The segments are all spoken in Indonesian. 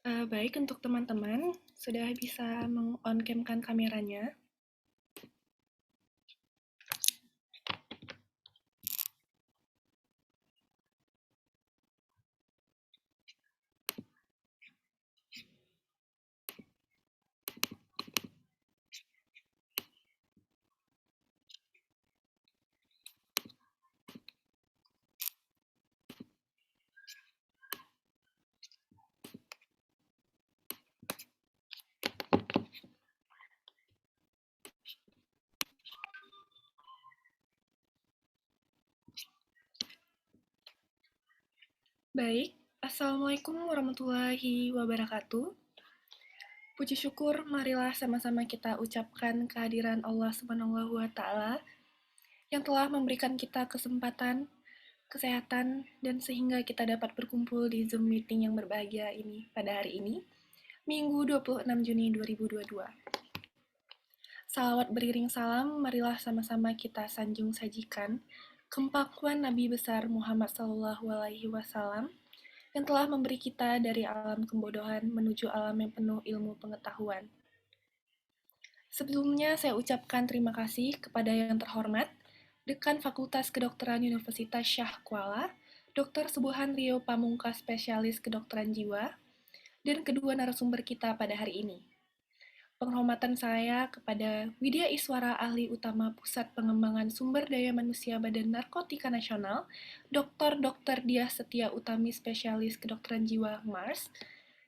Baik, untuk teman-teman, sudah bisa meng-on cam-kan kameranya? Baik, Assalamualaikum warahmatullahi wabarakatuh. Puji syukur, marilah sama-sama kita ucapkan kehadiran Allah Subhanahu wa Ta'ala yang telah memberikan kita kesempatan, kesehatan, dan sehingga kita dapat berkumpul di Zoom meeting yang berbahagia ini pada hari ini, Minggu 26 Juni 2022. Salawat beriring salam, marilah sama-sama kita sanjung sajikan kempakuan Nabi besar Muhammad SAW yang telah memberi kita dari alam kebodohan menuju alam yang penuh ilmu pengetahuan. Sebelumnya saya ucapkan terima kasih kepada yang terhormat Dekan Fakultas Kedokteran Universitas Syah Kuala, Dr. Subuhan Rio Pamungkas Spesialis Kedokteran Jiwa, dan kedua narasumber kita pada hari ini. Penghormatan saya kepada Widya Iswara, Ahli Utama Pusat Pengembangan Sumber Daya Manusia Badan Narkotika Nasional, Dr. Diah Setia Utami, Spesialis Kedokteran Jiwa MARS,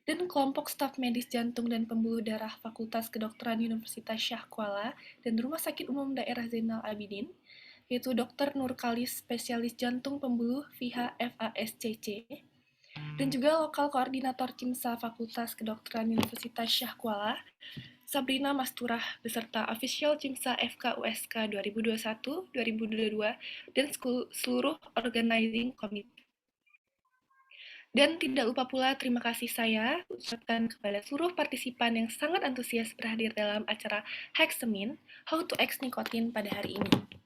dan kelompok staf medis jantung dan pembuluh darah Fakultas Kedokteran Universitas Syah Kuala dan Rumah Sakit Umum Daerah Zainal Abidin, yaitu Dr. Nur Kalis, Spesialis Jantung Pembuluh FIHA FASCC, dan juga lokal koordinator CIMSA Fakultas Kedokteran Universitas Syah Kuala, Sabrina Masturah, beserta official CIMSA FK USK 2021-2022 dan seluruh organizing committee. Dan tidak lupa pula terima kasih saya ucapkan kepada seluruh partisipan yang sangat antusias berhadir dalam acara Hexamin How to X Nicotine pada hari ini.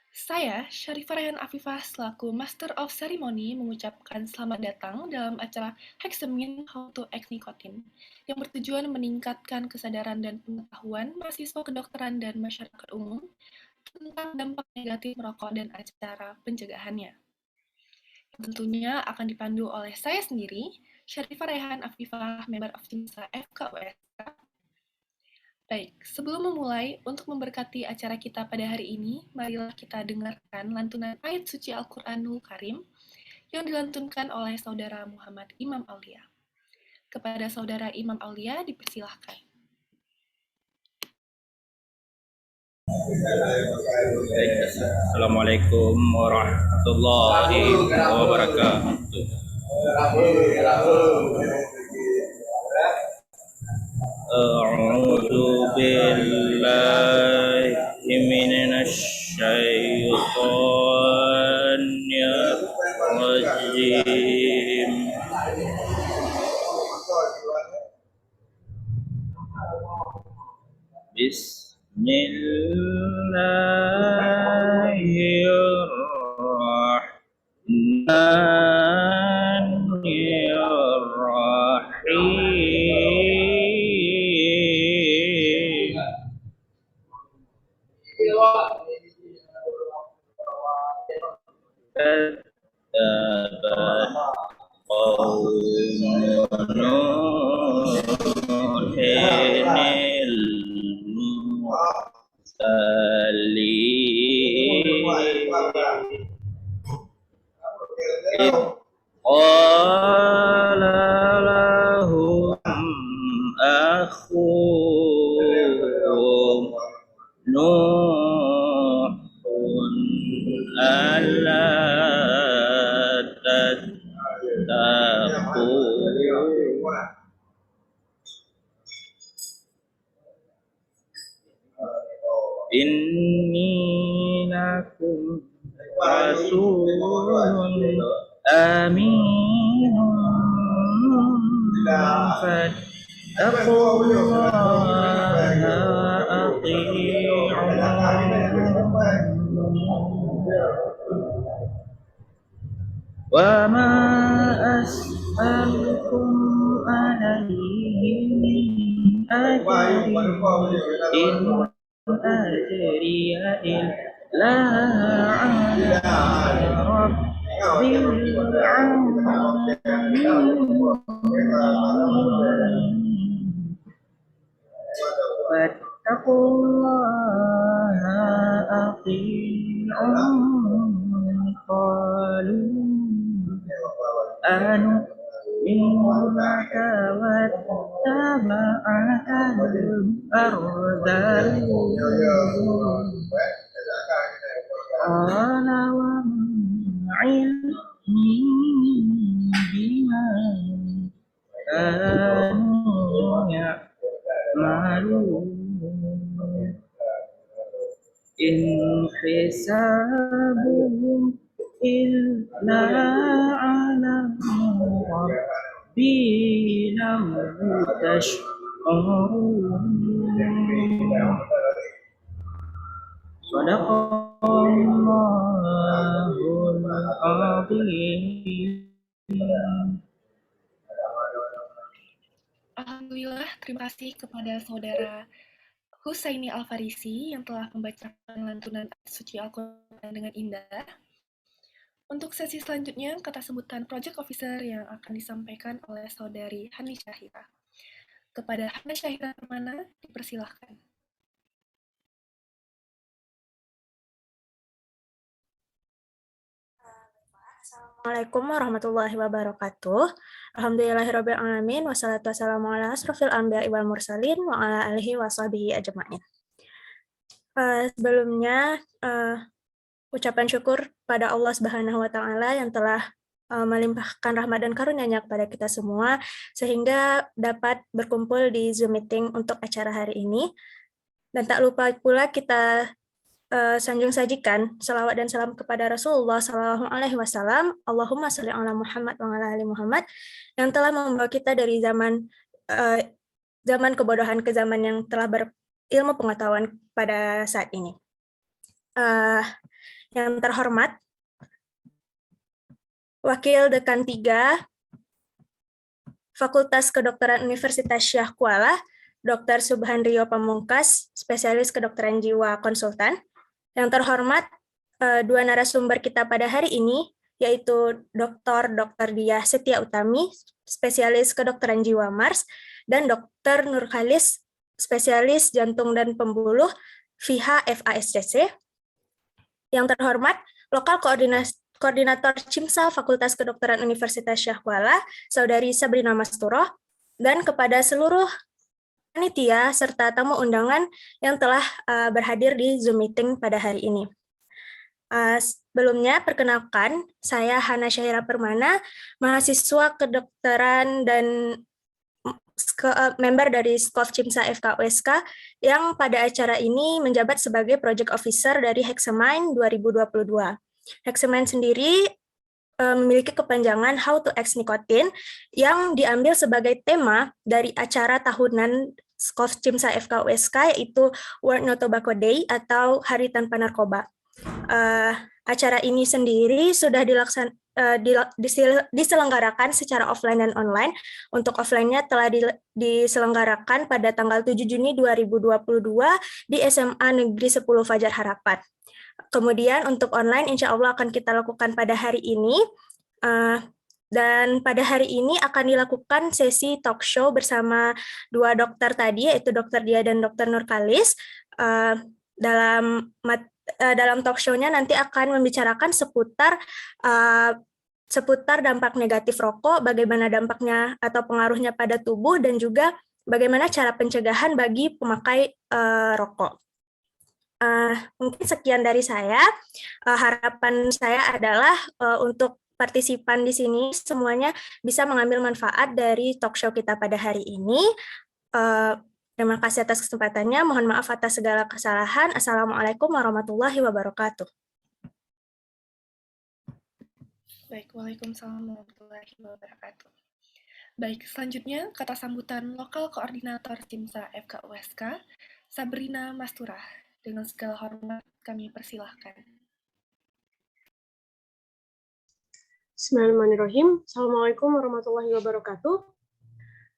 Saya, Syarifah Rayhan Afifah, selaku Master of Ceremony, mengucapkan selamat datang dalam acara Hexamin How to X Nicotine, yang bertujuan meningkatkan kesadaran dan pengetahuan mahasiswa kedokteran dan masyarakat umum tentang dampak negatif merokok dan acara pencegahannya. Yang tentunya akan dipandu oleh saya sendiri, Syarifah Rayhan Afifah, member of CIMSA FKUSK. Baik, sebelum memulai, untuk memberkati acara kita pada hari ini, marilah kita dengarkan lantunan ayat suci Al-Quranul Karim yang dilantunkan oleh Saudara Muhammad Imam Aulia. Kepada Saudara Imam Aulia, dipersilahkan. Assalamualaikum warahmatullahi wabarakatuh. A'udzu billahi minasy syaithanir rajim. Bismillahirrahmanirrahim. Kadzabat qaumun Nuhinil mursalin إذ قال لهم أخوهم نوح ألا تتقون إني لكم رسول أمين فاتقوا الله وأطيعون وما أسألكم لكم عليهم من أجر إن أجري إلا على رب العالمين فاتقوا الله أطيعون قالوا أنؤمن لك واتبعك الأرذلون قال وما علمي بما كانوا يعملون إن حسابهم إلا على ربي لو تشعرون صدق الله العظيم. Alhamdulillah, terima kasih kepada Saudara Husaini Al-Farisi yang telah membacakan lantunan suci Al-Quran dengan indah. Untuk sesi selanjutnya, kata sebutan Project Officer yang akan disampaikan oleh Saudari Hani Syahira. Kepada Hani Syahira Permana, dipersilahkan. Assalamualaikum warahmatullahi wabarakatuh. Alhamdulillahirabbil alamin wassalatu wassalamu ala asrofil anbiya'i wal mursalin wa ala alihi washabihi ajmain. Sebelumnya ucapan syukur pada Allah Subhanahu wa taala yang telah melimpahkan rahmat dan karunia-Nya kepada kita semua sehingga dapat berkumpul di Zoom meeting untuk acara hari ini. Dan tak lupa pula kita sanjung sajikan salawat dan salam kepada Rasulullah Sallallahu Alaihi Wasallam, Allahumma sholli ala Muhammad wa ala ali Muhammad, yang telah membawa kita dari zaman kebodohan ke zaman yang telah berilmu pengetahuan pada saat ini. Yang terhormat, Wakil Dekan 3 Fakultas Kedokteran Universitas Syah Kuala, Dr. Subhan Rio Pamungkas, spesialis kedokteran jiwa konsultan. Yang terhormat, dua narasumber kita pada hari ini, yaitu Dr. Diah Setia Utami, spesialis kedokteran jiwa Mars, dan Dr. Nur Khalis, spesialis jantung dan pembuluh FIHA FASCC. Yang terhormat, Lokal Koordinator CIMSA Fakultas Kedokteran Universitas Syah Kuala, Saudari Sabrina Masturoh, dan kepada seluruh panitia serta tamu undangan yang telah berhadir di Zoom meeting pada hari ini. Sebelumnya, perkenalkan, saya Hana Syahira Permana, mahasiswa kedokteran dan member dari Skov CIMSA FKUSK yang pada acara ini menjabat sebagai Project Officer dari Hexamine 2022. Hexamine sendiri memiliki kepanjangan How to X Nicotine yang diambil sebagai tema dari acara tahunan Skov CIMSA FKUSK yaitu World No Tobacco Day atau Hari Tanpa Narkoba. Acara ini sendiri sudah diselenggarakan secara offline dan online. Untuk offline-nya telah diselenggarakan pada tanggal 7 Juni 2022 di SMA Negeri 10 Fajar Harapan. Kemudian untuk online insya Allah akan kita lakukan pada hari ini. Dan pada hari ini akan dilakukan sesi talk show bersama dua dokter tadi, yaitu Dr. Dia dan Dr. Nur Khalis. Dalam talk show-nya nanti akan membicarakan seputar dampak negatif rokok, bagaimana dampaknya atau pengaruhnya pada tubuh, dan juga bagaimana cara pencegahan bagi pemakai rokok. Mungkin sekian dari saya. Harapan saya adalah untuk partisipan di sini semuanya bisa mengambil manfaat dari talk show kita pada hari ini. Terima kasih atas kesempatannya. Mohon maaf atas segala kesalahan. Assalamualaikum warahmatullahi wabarakatuh. Baik, waalaikumsalam warahmatullahi wabarakatuh. Baik, selanjutnya kata sambutan Lokal Koordinator CIMSA FKUSK, Sabrina Masturah. Dengan segala hormat kami persilahkan. Bismillahirrahmanirrahim. Assalamualaikum warahmatullahi wabarakatuh.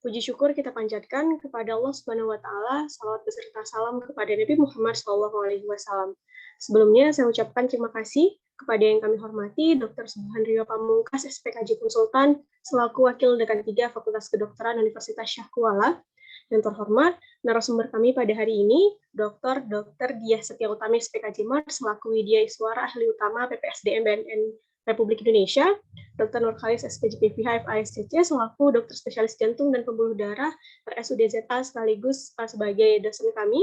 Puji syukur kita panjatkan kepada Allah Subhanahu wa taala, salawat beserta salam kepada Nabi Muhammad SAW. Sebelumnya saya ucapkan terima kasih kepada yang kami hormati Dr. Subhan Rio Pamungkas, SPKJ Konsultan, selaku Wakil Dekan 3 Fakultas Kedokteran Universitas Syah Kuala. Yang terhormat, narasumber kami pada hari ini, Dr. Diah Setia Utami, SPKJ Mars, selaku Widya Iswara, Ahli Utama PPSDM BNN Republik Indonesia, Dr. Nurkhalis SPJ PVH FISCC selaku dokter spesialis jantung dan pembuluh darah RSUDZA sekaligus sebagai dosen kami.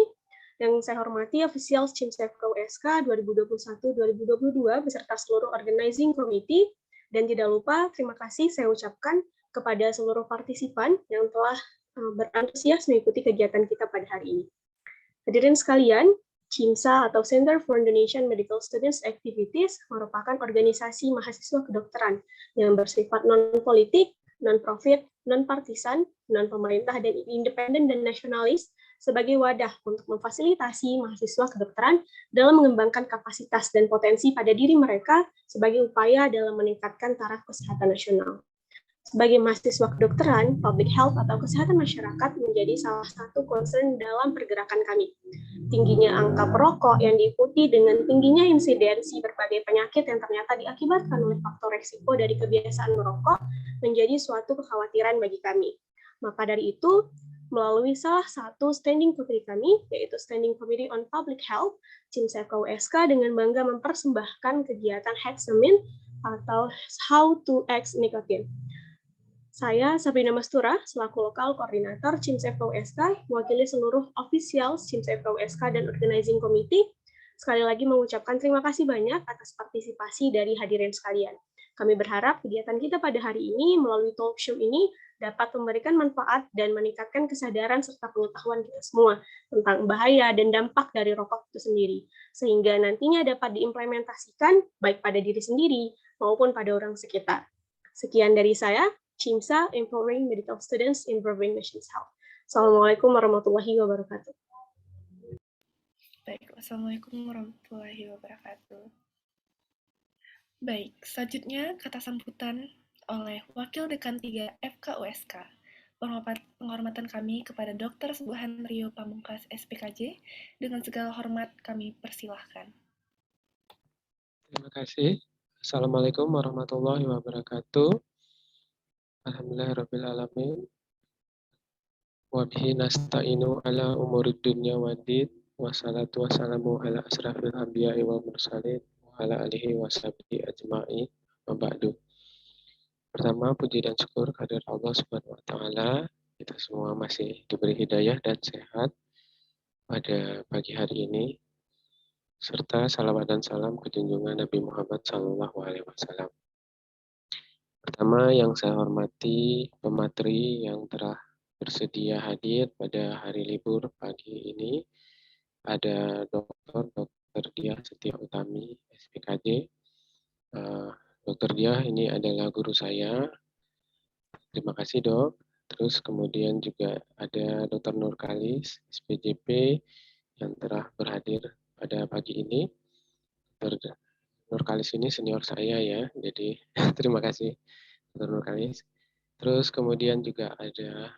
Yang saya hormati official CIMSEFCA USK 2021-2022 beserta seluruh organizing committee, dan tidak lupa terima kasih saya ucapkan kepada seluruh partisipan yang telah berantusias mengikuti kegiatan kita pada hari ini. Hadirin sekalian, CIMSA atau Center for Indonesian Medical Students Activities merupakan organisasi mahasiswa kedokteran yang bersifat non-politik, non-profit, non-partisan, non-pemerintah, dan independen dan nasionalis sebagai wadah untuk memfasilitasi mahasiswa kedokteran dalam mengembangkan kapasitas dan potensi pada diri mereka sebagai upaya dalam meningkatkan taraf kesehatan nasional. Sebagai mahasiswa kedokteran, public health atau kesehatan masyarakat menjadi salah satu concern dalam pergerakan kami. Tingginya angka perokok yang diikuti dengan tingginya insidensi berbagai penyakit yang ternyata diakibatkan oleh faktor resiko dari kebiasaan merokok menjadi suatu kekhawatiran bagi kami. Maka dari itu, melalui salah satu standing committee kami, yaitu Standing Committee on Public Health, CIMSEFCA USK dengan bangga mempersembahkan kegiatan Hexamin atau How to X Nicotine. Saya, Sabrina Mastura, selaku lokal koordinator CIMSEFCA USK, mewakili seluruh official CIMSEFCA USK dan organizing committee, sekali lagi mengucapkan terima kasih banyak atas partisipasi dari hadirin sekalian. Kami berharap kegiatan kita pada hari ini melalui talk show ini dapat memberikan manfaat dan meningkatkan kesadaran serta pengetahuan kita semua tentang bahaya dan dampak dari rokok itu sendiri, sehingga nantinya dapat diimplementasikan baik pada diri sendiri maupun pada orang sekitar. Sekian dari saya. CIMSA, Empowering Medical Students, Improving Nation's Health. Assalamualaikum warahmatullahi wabarakatuh. Baik, Assalamualaikum warahmatullahi wabarakatuh. Baik, selanjutnya kata sambutan oleh Wakil Dekan 3 FKUSK. Penghormatan kami kepada Dr. Subhan Rio Pamungkas SPKJ, dengan segala hormat kami persilahkan. Terima kasih. Assalamualaikum warahmatullahi wabarakatuh. Alhamdulillahirrabbilalamin. Wabihi nasta'inu ala umurid dunya waddin. Wassalatu wassalamu ala asrafil anbiya'i wa mursalin. Wa ala alihi wa sahbihi ajma'in. Wa ba'du. Pertama, puji dan syukur kehadirat Allah Subhanahu wa taala. Kita semua masih diberi hidayah dan sehat pada pagi hari ini. Serta salawat dan salam ke junjungan Nabi Muhammad SAW. Pertama, yang saya hormati pemateri yang telah bersedia hadir pada hari libur pagi ini. Ada Dr. Diah Setia Utami, SPKJ. Dr. Diah ini adalah guru saya. Terima kasih, Dok. Terus kemudian juga ada Dr. Nurkhalis, SPJP, yang telah berhadir pada pagi ini. Dr. Nurkhalis ini senior saya ya, jadi terima kasih Dr. Nurkhalis. Terus kemudian juga ada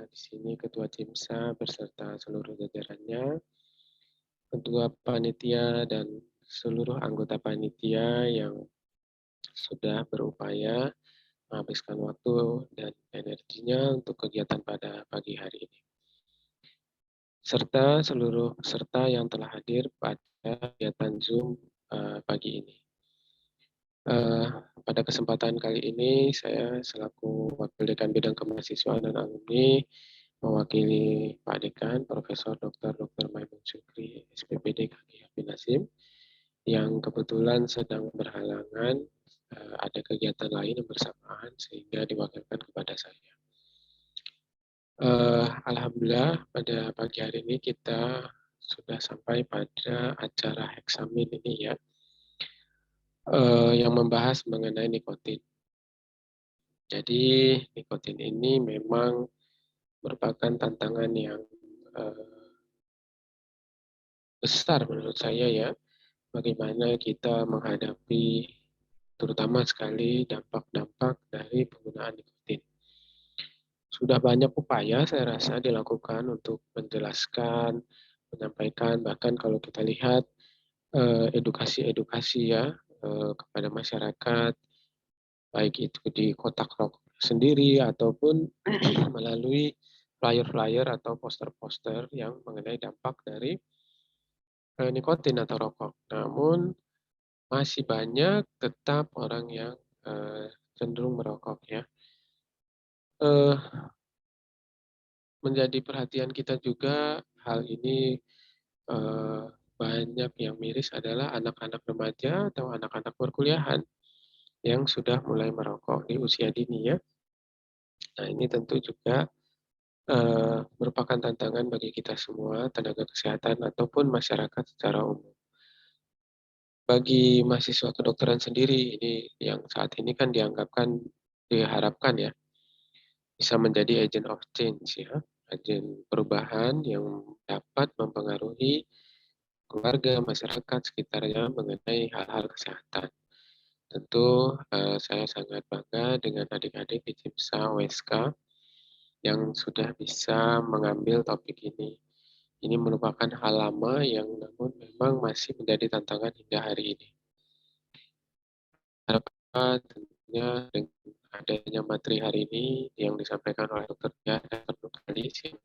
di sini Ketua CIMSA beserta seluruh jajarannya, Ketua Panitia dan seluruh anggota panitia yang sudah berupaya menghabiskan waktu dan energinya untuk kegiatan pada pagi hari ini. Serta seluruh peserta yang telah hadir pada kegiatan Zoom pagi ini. Pada kesempatan kali ini saya selaku Wakil Dekan Bidang Kemahasiswaan dan Alumni mewakili Pak Dekan Profesor Dr. Maimun Syukri SPPD KG Habib Nasim yang kebetulan sedang berhalangan ada kegiatan lain yang bersamaan sehingga diwakilkan kepada saya. Alhamdulillah pada pagi hari ini kita sudah sampai pada acara Hexamin ini ya, yang membahas mengenai nikotin. Jadi nikotin ini memang merupakan tantangan yang besar menurut saya ya, bagaimana kita menghadapi terutama sekali dampak-dampak dari penggunaan nikotin. Sudah banyak upaya saya rasa dilakukan untuk menjelaskan, menyampaikan, bahkan kalau kita lihat edukasi-edukasi ya kepada masyarakat, baik itu di kotak rokok sendiri ataupun melalui flyer-flyer atau poster-poster yang mengenai dampak dari nikotin atau rokok. Namun masih banyak tetap orang yang cenderung merokok ya. Menjadi perhatian kita juga hal ini banyak yang miris adalah anak-anak remaja atau anak-anak perkuliahan yang sudah mulai merokok di usia dini ya. Nah ini tentu juga merupakan tantangan bagi kita semua, tenaga kesehatan ataupun masyarakat secara umum. Bagi mahasiswa kedokteran sendiri, ini yang saat ini kan diharapkan ya, bisa menjadi agent of change ya, agen perubahan yang dapat mempengaruhi keluarga, masyarakat sekitarnya mengenai hal-hal kesehatan. Tentu saya sangat bangga dengan adik-adik di CIMSA OSK yang sudah bisa mengambil topik ini. Ini merupakan hal lama yang namun memang masih menjadi tantangan hingga hari ini. Harapan tentunya dengan adanya materi hari ini yang disampaikan oleh Dr. Dia dan Dr. Kalis yang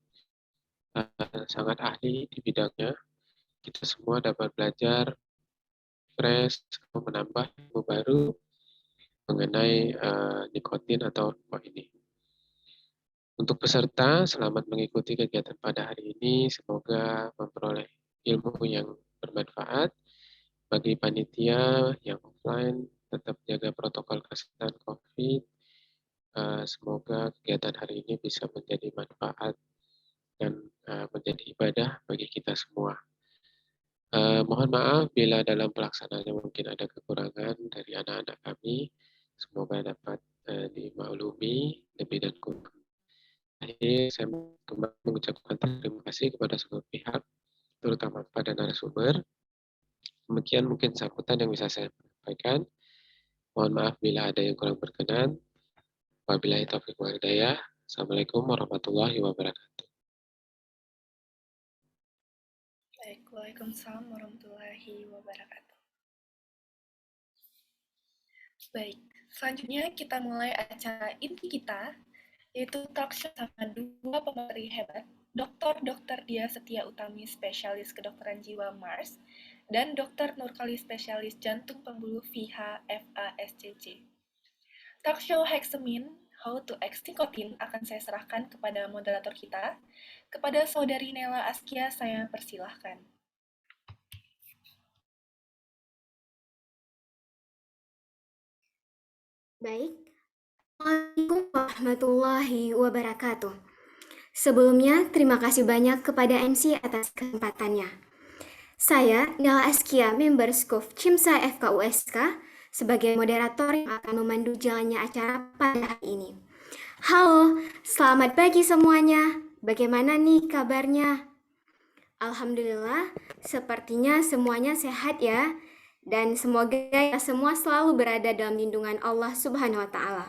sangat ahli di bidangnya, kita semua dapat belajar fresh, menambah ilmu baru mengenai nikotin atau rokok ini. Untuk peserta, selamat mengikuti kegiatan pada hari ini. Semoga memperoleh ilmu yang bermanfaat. Bagi panitia yang offline, tetap jaga protokol kesehatan COVID. Semoga kegiatan hari ini bisa menjadi manfaat dan menjadi ibadah bagi kita semua. Mohon maaf bila dalam pelaksanaannya mungkin ada kekurangan dari anak-anak kami. Semoga dapat dimaklumi lebih dan kurang. Akhir, saya kembali mengucapkan terima kasih kepada semua pihak, terutama kepada narasumber. Demikian mungkin sambutan yang bisa saya sampaikan. Mohon maaf bila ada yang kurang berkenan. Wabillahi taufiq wal hidayah. Assalamualaikum warahmatullahi wabarakatuh. Baik, Waalaikumsalam warahmatullahi wabarakatuh. Baik, selanjutnya kita mulai acara inti kita, yaitu talk show sama dua pemateri hebat, Dr. Dia Setia Utami, spesialis kedokteran jiwa MARS, dan Dr. Nurkali, spesialis jantung pembuluh VH FASCC. Talk show Hexamin, How to X Nikotin akan saya serahkan kepada moderator kita. Kepada Saudari Nela Askia, saya persilahkan. Baik, Assalamualaikum warahmatullahi wabarakatuh. Sebelumnya, terima kasih banyak kepada MC atas kesempatannya. Saya, Nela Askia, member Skuf CIMSA FKUSK, sebagai moderator yang akan memandu jalannya acara pada hari ini. Halo, selamat pagi semuanya. Bagaimana nih kabarnya? Alhamdulillah, sepertinya semuanya sehat ya. Dan semoga kita semua selalu berada dalam lindungan Allah Subhanahu wa Ta'ala.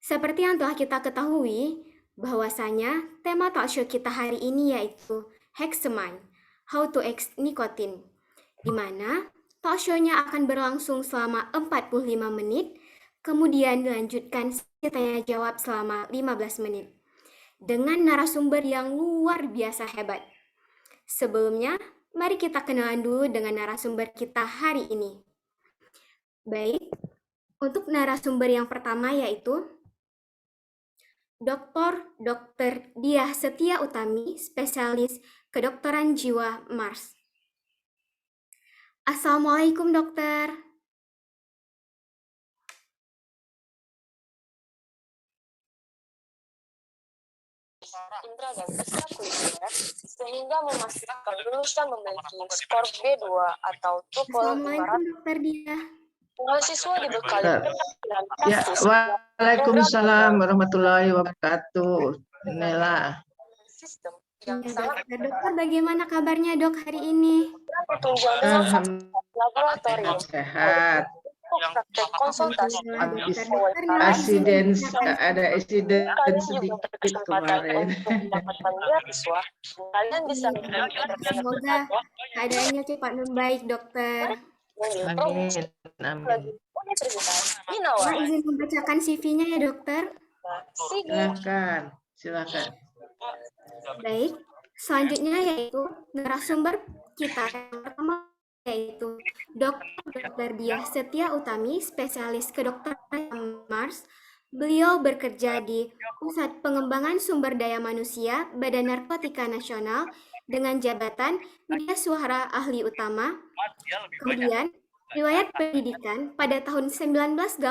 Seperti yang telah kita ketahui, bahwasanya tema talk show kita hari ini yaitu Hexamin, How to X Nikotin, di mana talk show-nya akan berlangsung selama 45 menit, kemudian dilanjutkan sesi tanya jawab selama 15 menit, dengan narasumber yang luar biasa hebat. Sebelumnya, mari kita kenalan dulu dengan narasumber kita hari ini. Baik, untuk narasumber yang pertama yaitu Dr. Dia Setia Utami, spesialis kedokteran jiwa MARS. Assalamualaikum dokter. Indra dan bisa kuliah sehingga memastikan lulus dan memiliki skor B2 atau TOEFL Assalamualaikum Dokter Dia. Mahasiswa dibekali keterampilan Ya, praktis waalaikumsalam warahmatullahi wabarakatuh. Nela. sistem Ya, yang sangat dokter, bagaimana kabarnya dok hari ini? bertunjang dengan Alhamdulillah laboratorium sehat. untuk praktek konsultasi. Asiden ada insiden Kalian juga sedikit berkesempatan kemarin. untuk mendapatkan beasiswa. Kalian bisa Semoga keadaannya cepat membaik, dokter. Amin, amin. Universitas Saya Minawar. izin membacakan CV-nya ya, dokter. Silakan. Baik, selanjutnya yaitu narasumber kita yang pertama yaitu Dr. Diah Setia Utami, spesialis kedokteran Mars. Beliau bekerja di Pusat Pengembangan Sumber Daya Manusia Badan Narkotika Nasional dengan jabatan Media Suara Ahli Utama. Kemudian, riwayat pendidikan pada tahun 1984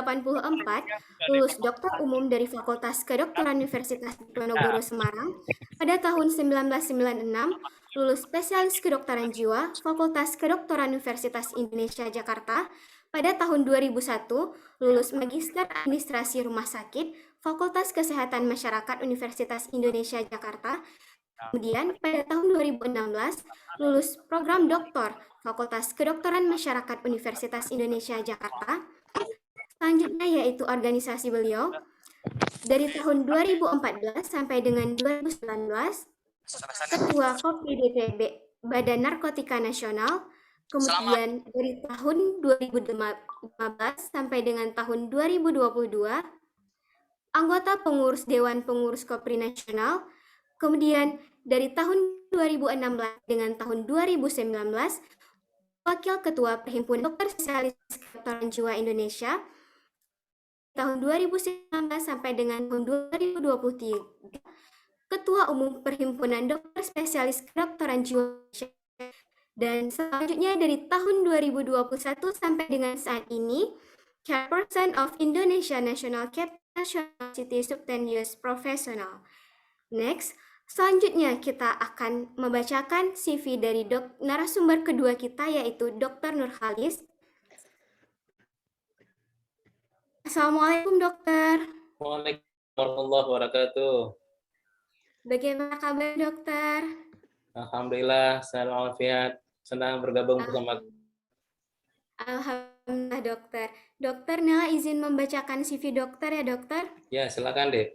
lulus doktor umum dari Fakultas Kedokteran Universitas Diponegoro Semarang. Pada tahun 1996 lulus spesialis kedokteran jiwa Fakultas Kedokteran Universitas Indonesia Jakarta. Pada tahun 2001 lulus Magister Administrasi Rumah Sakit Fakultas Kesehatan Masyarakat Universitas Indonesia Jakarta. Kemudian pada tahun 2016 lulus program doktor Fakultas Kedokteran Masyarakat Universitas Indonesia Jakarta. Selanjutnya yaitu organisasi beliau dari tahun 2014 sampai dengan 2019 Ketua Kopri DPB Badan Narkotika Nasional. Kemudian dari tahun 2015 sampai dengan tahun 2022 anggota pengurus Dewan Pengurus Kopri Nasional. Kemudian dari tahun 2016 dengan tahun 2019 Wakil Ketua Perhimpunan Dokter Spesialis Kedokteran Jiwa Indonesia tahun 2019 sampai dengan tahun 2023, Ketua Umum Perhimpunan Dokter Spesialis Kedokteran Jiwa Indonesia, dan selanjutnya dari tahun 2021 sampai dengan saat ini, Chairperson of Indonesia National Capacity Subtenuous Professional. Next, selanjutnya kita akan membacakan CV dari narasumber kedua kita yaitu Dr. Nurhalis. Assalamualaikum dokter. Waalaikumsalam warahmatullahi wabarakatuh. Bagaimana kabar dokter? Alhamdulillah, sehat walafiat. Senang bergabung bersama. Alhamdulillah dokter. Dokter Nela izin membacakan CV dokter ya dokter? Ya, silakan deh.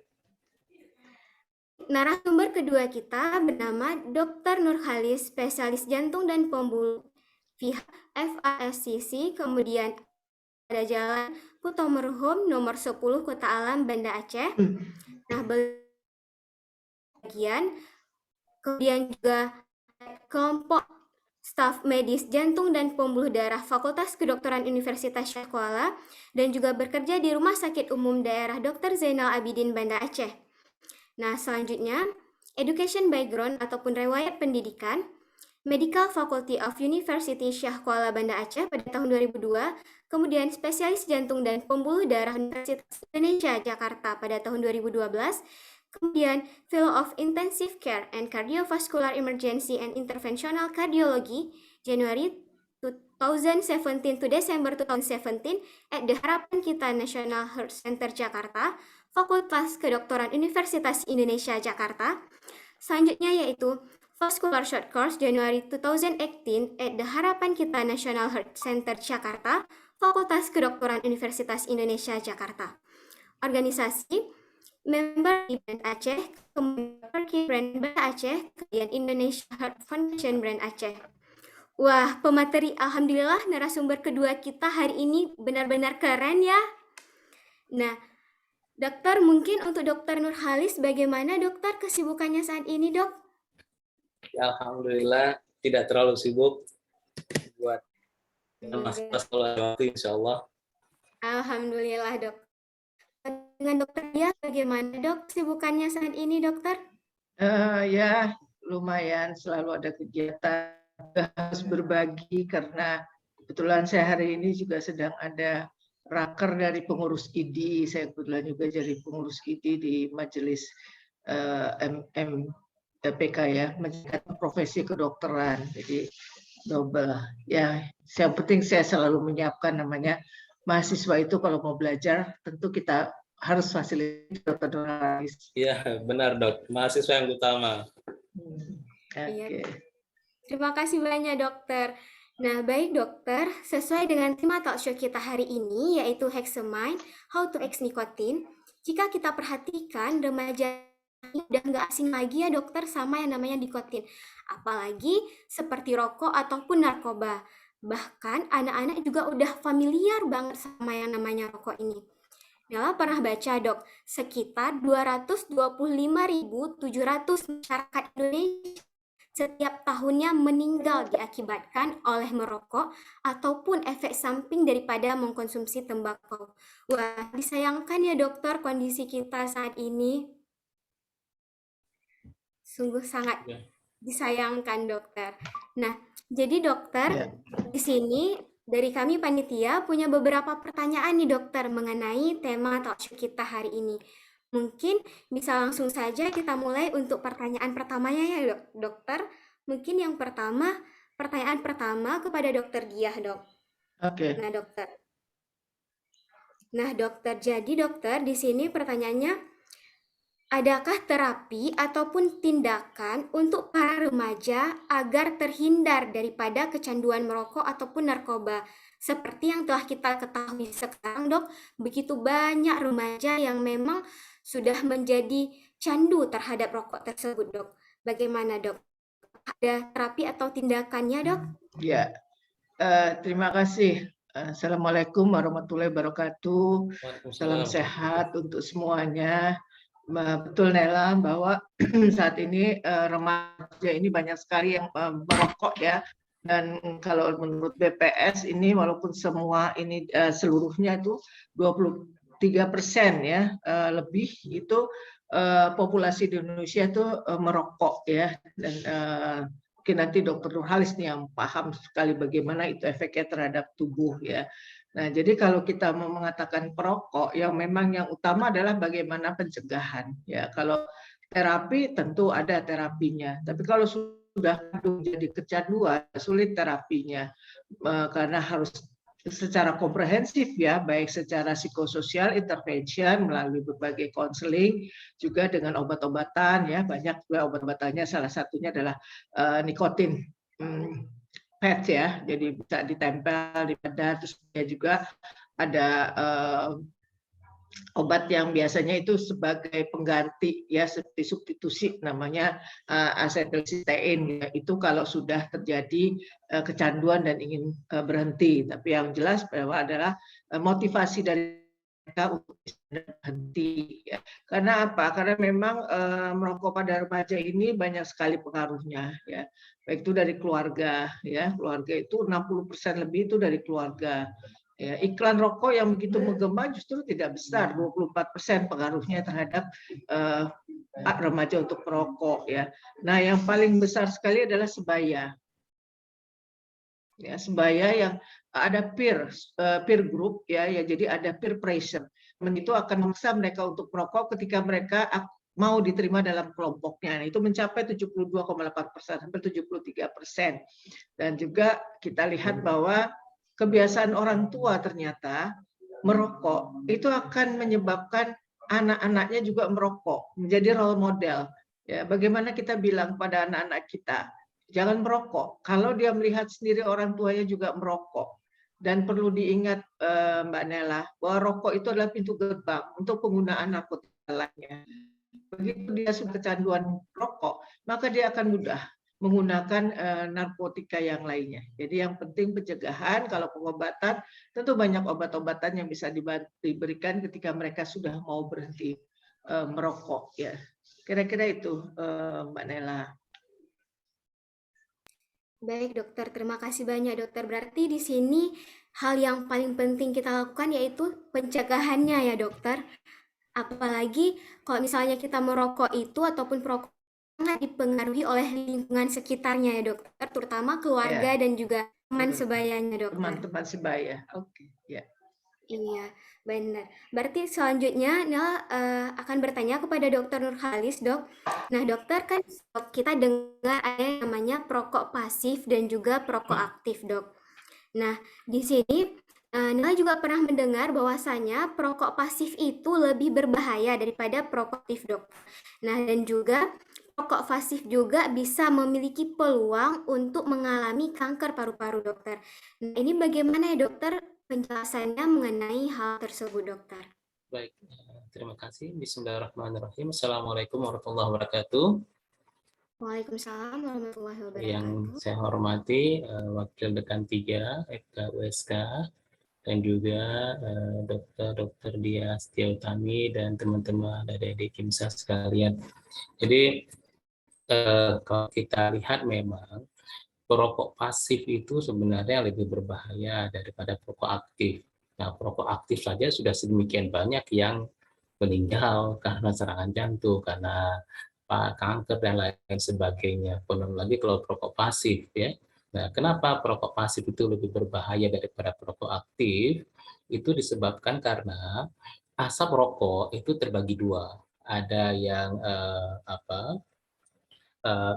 Narasumber kedua kita bernama Dr. Nurhalis, spesialis jantung dan pembuluh FASCC, kemudian pada Jalan Putomerhum nomor 10 Kota Alam, Banda Aceh. Nah, kemudian juga kelompok staf medis jantung dan pembuluh darah Fakultas Kedokteran Universitas Syekh Kuala dan juga bekerja di Rumah Sakit Umum Daerah Dr. Zainal Abidin, Banda Aceh. Nah, selanjutnya, education background ataupun riwayat pendidikan, Medical Faculty of University Syekh Kuala, Banda Aceh pada tahun 2002, kemudian spesialis jantung dan pembuluh darah Universitas Indonesia Jakarta pada tahun 2012, kemudian Fellow of Intensive Care and Cardiovascular Emergency and Interventional Cardiology, January 2017 to December 2017 at the Harapan Kita National Heart Center Jakarta, Fakultas Kedokteran Universitas Indonesia Jakarta. Selanjutnya yaitu Vascular Short Course January 2018 at the Harapan Kita National Heart Center Jakarta, Fakultas Kedokteran Universitas Indonesia Jakarta. Organisasi member di Brand Aceh, kemudian Brand Banda Aceh, kemudian Indonesia Heart Foundation Brand Aceh. Wah, pemateri alhamdulillah narasumber kedua kita hari ini benar-benar keren ya. Nah, dokter, mungkin untuk Dr. Nurhalis bagaimana dokter kesibukannya saat ini, Dok? Alhamdulillah tidak terlalu sibuk buat masalah waktu insya Allah. Alhamdulillah dok. Dengan dokter Dia bagaimana dok kesibukannya saat ini dokter? Ya lumayan, selalu ada kegiatan, harus berbagi karena kebetulan saya hari ini juga sedang ada raker dari pengurus IDI. Saya kebetulan juga jadi pengurus IDI di Majelis PK ya, meningkatkan profesi kedokteran, jadi double ya. Yang penting saya selalu menyiapkan namanya mahasiswa itu kalau mau belajar tentu kita harus fasilitasi dokter Nurhalis. Iya benar dok, mahasiswa yang utama. Okay. Terima kasih banyak dokter. Nah, baik dokter, sesuai dengan tema talk show kita hari ini, yaitu Hexamine, How to X Nicotine, jika kita perhatikan, remaja ini udah nggak asing lagi ya dokter sama yang namanya nikotin. Apalagi seperti rokok ataupun narkoba. Bahkan anak-anak juga udah familiar banget sama yang namanya rokok ini. Nela pernah baca dok, sekitar 225.700 masyarakat Indonesia setiap tahunnya meninggal diakibatkan oleh merokok ataupun efek samping daripada mengkonsumsi tembakau. Wah, disayangkan ya dokter kondisi kita saat ini. Sungguh sangat Ya. disayangkan dokter. Nah, jadi dokter, Ya. di sini dari kami panitia punya beberapa pertanyaan nih dokter mengenai tema talk show kita hari ini. Mungkin bisa langsung saja kita mulai untuk pertanyaan pertamanya ya dokter. Mungkin yang pertama, pertanyaan pertama kepada dokter Diah dok. Oke. Nah dokter, jadi dokter di sini pertanyaannya, adakah terapi ataupun tindakan untuk para remaja agar terhindar daripada kecanduan merokok ataupun narkoba? Seperti yang telah kita ketahui sekarang dok, begitu banyak remaja yang memang sudah menjadi candu terhadap rokok tersebut dok. Bagaimana dok? Ada terapi atau tindakannya dok? Ya, terima kasih. Assalamualaikum warahmatullahi wabarakatuh. Salam sehat untuk semuanya. Betul Nela bahwa saat ini remaja ini banyak sekali yang merokok ya. Dan kalau menurut BPS ini walaupun semua ini seluruhnya itu 23% ya lebih itu populasi di Indonesia itu merokok ya. Dan mungkin nanti Dr. Nurhalis nih yang paham sekali bagaimana itu efeknya terhadap tubuh ya. Nah, jadi kalau kita mau mengatakan perokok, yang memang yang utama adalah bagaimana pencegahan. Ya, kalau terapi tentu ada terapinya, tapi kalau sudah menjadi kecanduan, sulit terapinya karena harus secara komprehensif ya, baik secara psikososial intervention melalui berbagai konseling, juga dengan obat-obatan ya, banyak obat-obatannya, salah satunya adalah nikotin. Patch ya, jadi bisa ditempel di badan, terus dia juga ada obat yang biasanya itu sebagai pengganti ya, seperti substitusi namanya asetilsistein ya, itu kalau sudah terjadi kecanduan dan ingin berhenti. Tapi yang jelas bahwa adalah motivasi dari mereka untuk berhenti ya. Karena apa? Karena memang merokok pada remaja ini banyak sekali pengaruhnya ya. Baik itu dari keluarga ya, keluarga itu 60% lebih itu dari keluarga. Ya, iklan rokok yang begitu menggema justru tidak besar, 24% pengaruhnya terhadap remaja untuk merokok ya. Nah, yang paling besar sekali adalah sebaya. Ya, sebaya yang ada peer group ya, jadi ada peer pressure. Itu akan memaksa mereka untuk merokok ketika mereka mau diterima dalam kelompoknya. Nah, itu mencapai 72,8%, hampir 73%. Dan juga kita lihat bahwa kebiasaan orang tua ternyata merokok itu akan menyebabkan anak-anaknya juga merokok, menjadi role model. Ya, bagaimana kita bilang pada anak-anak kita, jangan merokok. Kalau dia melihat sendiri orang tuanya juga merokok. Dan perlu diingat Mbak Nela, bahwa rokok itu adalah pintu gerbang untuk penggunaan narkotika lainnya. Begitu dia sudah kecanduan rokok, maka dia akan mudah menggunakan narkotika yang lainnya. Jadi yang penting pencegahan. Kalau pengobatan, tentu banyak obat-obatan yang bisa diberikan ketika mereka sudah mau berhenti merokok. Ya, kira-kira itu Mbak Nela. Baik dokter, terima kasih banyak dokter. Berarti di sini hal yang paling penting kita lakukan yaitu pencegahannya ya dokter. Apalagi kalau misalnya kita merokok itu ataupun perokok sangat dipengaruhi oleh lingkungan sekitarnya ya dokter, terutama keluarga dan juga teman sebayanya dokter. Teman-teman sebaya, oke. Ya. Iya, benar. Berarti selanjutnya Nela akan bertanya kepada Dokter Nurhalis, dok. Nah, dokter kan kita dengar ada yang namanya perokok pasif dan juga perokok aktif, dok. Nah, di sini Nela juga pernah mendengar bahwasanya perokok pasif itu lebih berbahaya daripada perokok aktif, dok. Nah, dan juga perokok pasif juga bisa memiliki peluang untuk mengalami kanker paru-paru, dokter. Nah, ini bagaimana ya, dokter, penjelasannya mengenai hal tersebut, dokter? Baik, terima kasih. Bismillahirrahmanirrahim. Assalamualaikum warahmatullahi wabarakatuh. Waalaikumsalam warahmatullahi Yang wabarakatuh. saya hormati Wakil Dekan 3 FK USK dan juga Dr. Dia Setiautami dan teman-teman adik-adik Kimsa sekalian. Jadi kalau kita lihat memang perokok pasif itu sebenarnya lebih berbahaya daripada perokok aktif. Nah, perokok aktif saja sudah sedemikian banyak yang meninggal karena serangan jantung, karena kanker dan lain sebagainya. Belum lagi kalau perokok pasif ya. Nah, kenapa perokok pasif itu lebih berbahaya daripada perokok aktif? Itu disebabkan karena asap rokok itu terbagi dua. Ada yang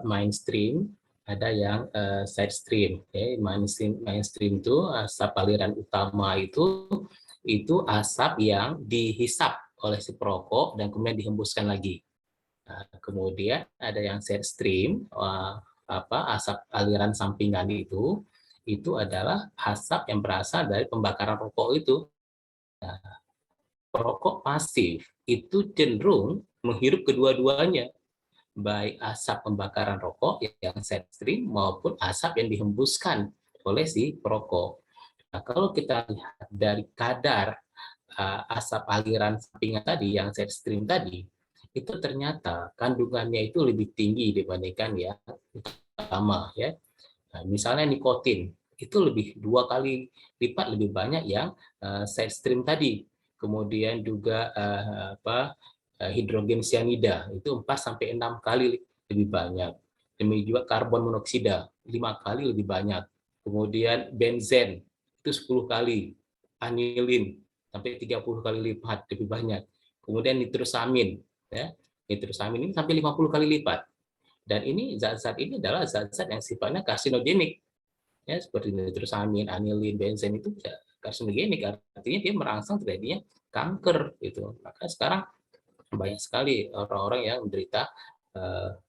mainstream, ada yang side stream. Okay. Mainstream itu asap aliran utama itu asap yang dihisap oleh si perokok dan kemudian dihembuskan lagi. Nah, kemudian ada yang side stream, asap aliran sampingan itu adalah asap yang berasal dari pembakaran rokok itu. Nah, perokok pasif itu cenderung menghirup kedua-duanya, baik asap pembakaran rokok yang side stream maupun asap yang dihembuskan oleh si perokok. Nah, kalau kita lihat dari kadar asap aliran sampingan tadi, yang side stream tadi, itu ternyata kandungannya itu lebih tinggi dibandingkan yang utama ya. Nah, misalnya nikotin itu lebih 2 kali lipat lebih banyak yang side stream tadi. Kemudian juga hidrogen cyanida itu 4 sampai 6 kali lebih banyak. Demikian juga karbon monoksida 5 kali lebih banyak. Kemudian benzen itu 10 kali, anilin sampai 30 kali lipat lebih banyak. Kemudian nitrosamin ya. Nitrosamin ini sampai 50 kali lipat. Dan ini zat-zat ini adalah zat-zat yang sifatnya karsinogenik. Ya, seperti nitrosamin, anilin, benzen itu karsinogenik, artinya dia merangsang terjadinya kanker gitu. Maka sekarang banyak sekali orang-orang yang menderita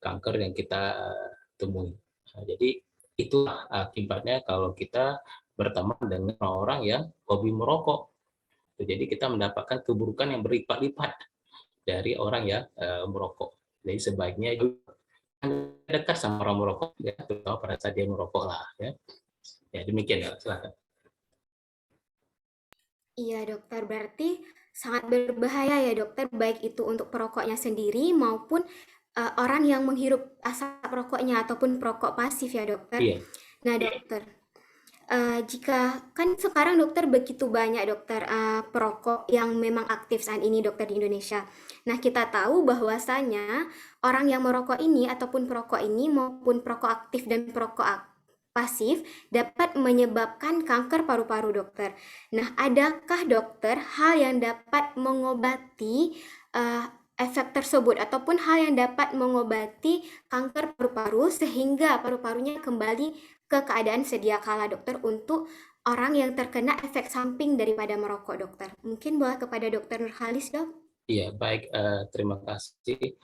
kanker yang kita temui. Nah, jadi itulah akibatnya kalau kita berteman dengan orang yang hobi merokok. Jadi kita mendapatkan keburukan yang berlipat-lipat dari orang yang merokok. Jadi sebaiknya dekat sama orang merokok, ya, terutama pada saat dia merokok lah. Ya, ya demikian ya, silakan. Iya, dokter, berarti sangat berbahaya ya, dokter, baik itu untuk perokoknya sendiri maupun orang yang menghirup asap rokoknya ataupun perokok pasif ya, dokter. Iya. Nah, dokter, jika kan sekarang dokter begitu banyak dokter perokok yang memang aktif saat ini, dokter, di Indonesia. Nah, kita tahu bahwasanya orang yang merokok ini ataupun perokok ini maupun perokok aktif dan perokok pasif dapat menyebabkan kanker paru-paru, dokter. Nah, adakah, dokter, hal yang dapat mengobati efek tersebut ataupun hal yang dapat mengobati kanker paru-paru sehingga paru-parunya kembali ke keadaan sedia kala, dokter, untuk orang yang terkena efek samping daripada merokok, dokter? Mungkin boleh kepada Dokter Nurhalis, dok? Iya, baik. Terima kasih.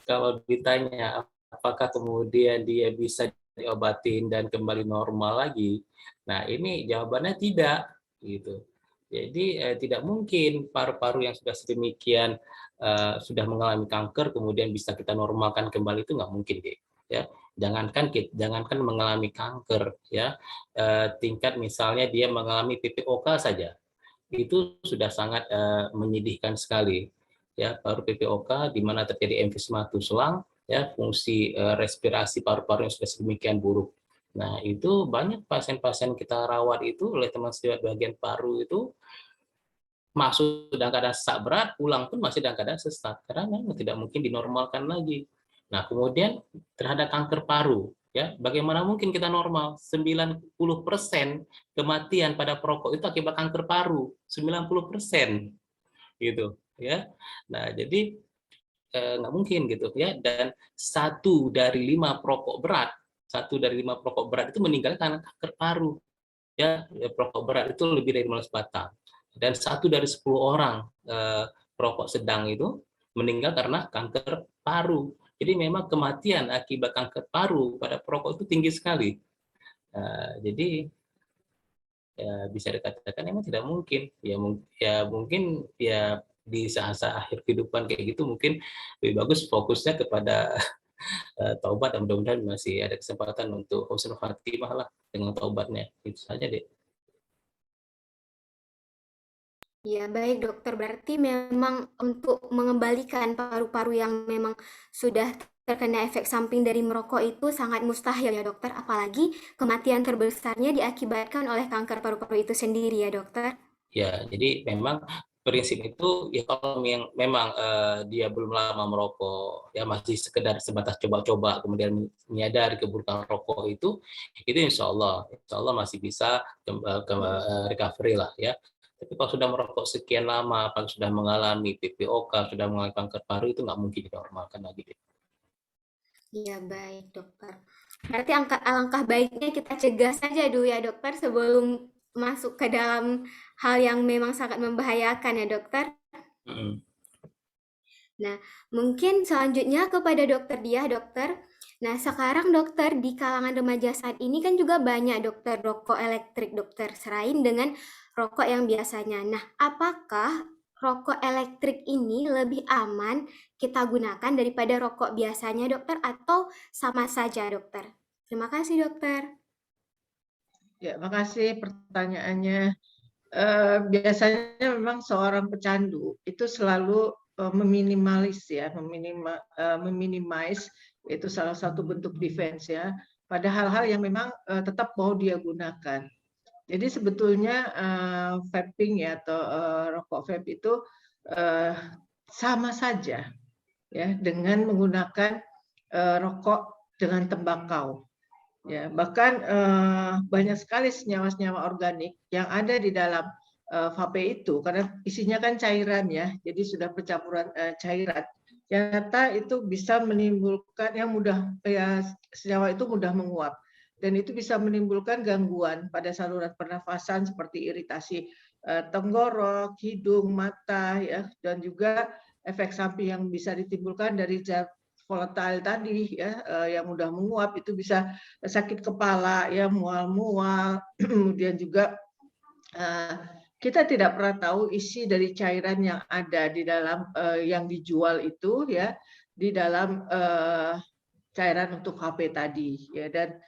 Kalau ditanya apakah kemudian dia bisa diobatin dan kembali normal lagi, nah ini jawabannya tidak, gitu. Jadi tidak mungkin paru-paru yang sudah sedemikian sudah mengalami kanker kemudian bisa kita normalkan kembali, itu nggak mungkin, deh. Ya, jangankan mengalami kanker, ya, tingkat misalnya dia mengalami PPOK saja, itu sudah sangat menyedihkan sekali. Ya, paru PPOK di mana terjadi emfisema tulang, ya, fungsi respirasi paru-paru yang sudah sedemikian buruk. Nah, itu banyak pasien-pasien kita rawat itu oleh teman sejawat bagian paru itu masuk dalam keadaan sesak berat, pulang pun masih dalam keadaan sesak karena memang tidak mungkin dinormalkan lagi. Nah, kemudian terhadap kanker paru, ya, bagaimana mungkin kita normal? 90% kematian pada perokok itu akibat kanker paru, 90%, gitu, ya. Nah, jadi nggak mungkin gitu, ya. Dan 1 dari 5 perokok berat itu meninggal karena kanker paru, ya. Perokok berat itu lebih dari 15 batang. Dan 1 dari 10 orang perokok sedang itu meninggal karena kanker paru. Jadi memang kematian akibat kanker paru pada perokok itu tinggi sekali. Jadi ya bisa dikatakan memang tidak mungkin. Ya mungkin ya di saat-saat akhir kehidupan kayak gitu mungkin lebih bagus fokusnya kepada taubat, dan mudah-mudahan masih ada kesempatan untuk husnul khatimah lah dengan taubatnya. Itu saja deh. Ya, baik dokter. Berarti memang untuk mengembalikan paru-paru yang memang sudah terkena efek samping dari merokok itu sangat mustahil ya dokter. Apalagi kematian terbesarnya diakibatkan oleh kanker paru-paru itu sendiri ya dokter. Ya, jadi memang prinsip itu ya kalau yang memang dia belum lama merokok, ya masih sekedar sebatas coba-coba, kemudian menyadari keburukan rokok itu insya Allah masih bisa recovery lah ya. Tapi kalau sudah merokok sekian lama, apalagi sudah mengalami PPOK, sudah mengalami kanker paru, itu nggak mungkin dinormalkan lagi. Iya, baik dokter. Berarti alangkah baiknya kita cegah saja dulu ya dokter sebelum masuk ke dalam hal yang memang sangat membahayakan ya dokter. Nah, mungkin selanjutnya kepada dokter Diah, dokter. Nah, sekarang dokter di kalangan remaja saat ini kan juga banyak dokter rokok elektrik dokter, selain dengan rokok yang biasanya. Nah, apakah rokok elektrik ini lebih aman kita gunakan daripada rokok biasanya dokter atau sama saja dokter? Terima kasih dokter. Ya, makasih pertanyaannya. Biasanya memang seorang pecandu itu selalu meminimalis ya, meminimize, itu salah satu bentuk defense ya, pada hal-hal yang memang tetap mau dia gunakan. Jadi sebetulnya vaping ya atau rokok vape itu sama saja ya dengan menggunakan rokok dengan tembakau. Ya, bahkan banyak sekali senyawa-senyawa organik yang ada di dalam vape itu, karena isinya kan cairan ya, jadi sudah percampuran cairan. Ternyata itu bisa menimbulkan senyawa itu mudah menguap, dan itu bisa menimbulkan gangguan pada saluran pernafasan seperti iritasi tenggorok, hidung, mata ya, dan juga efek samping yang bisa ditimbulkan dari zat volatile tadi ya, yang mudah menguap, itu bisa sakit kepala ya, mual-mual. Kemudian juga kita tidak pernah tahu isi dari cairan yang ada di dalam yang dijual itu ya, di dalam cairan untuk HP tadi ya, dan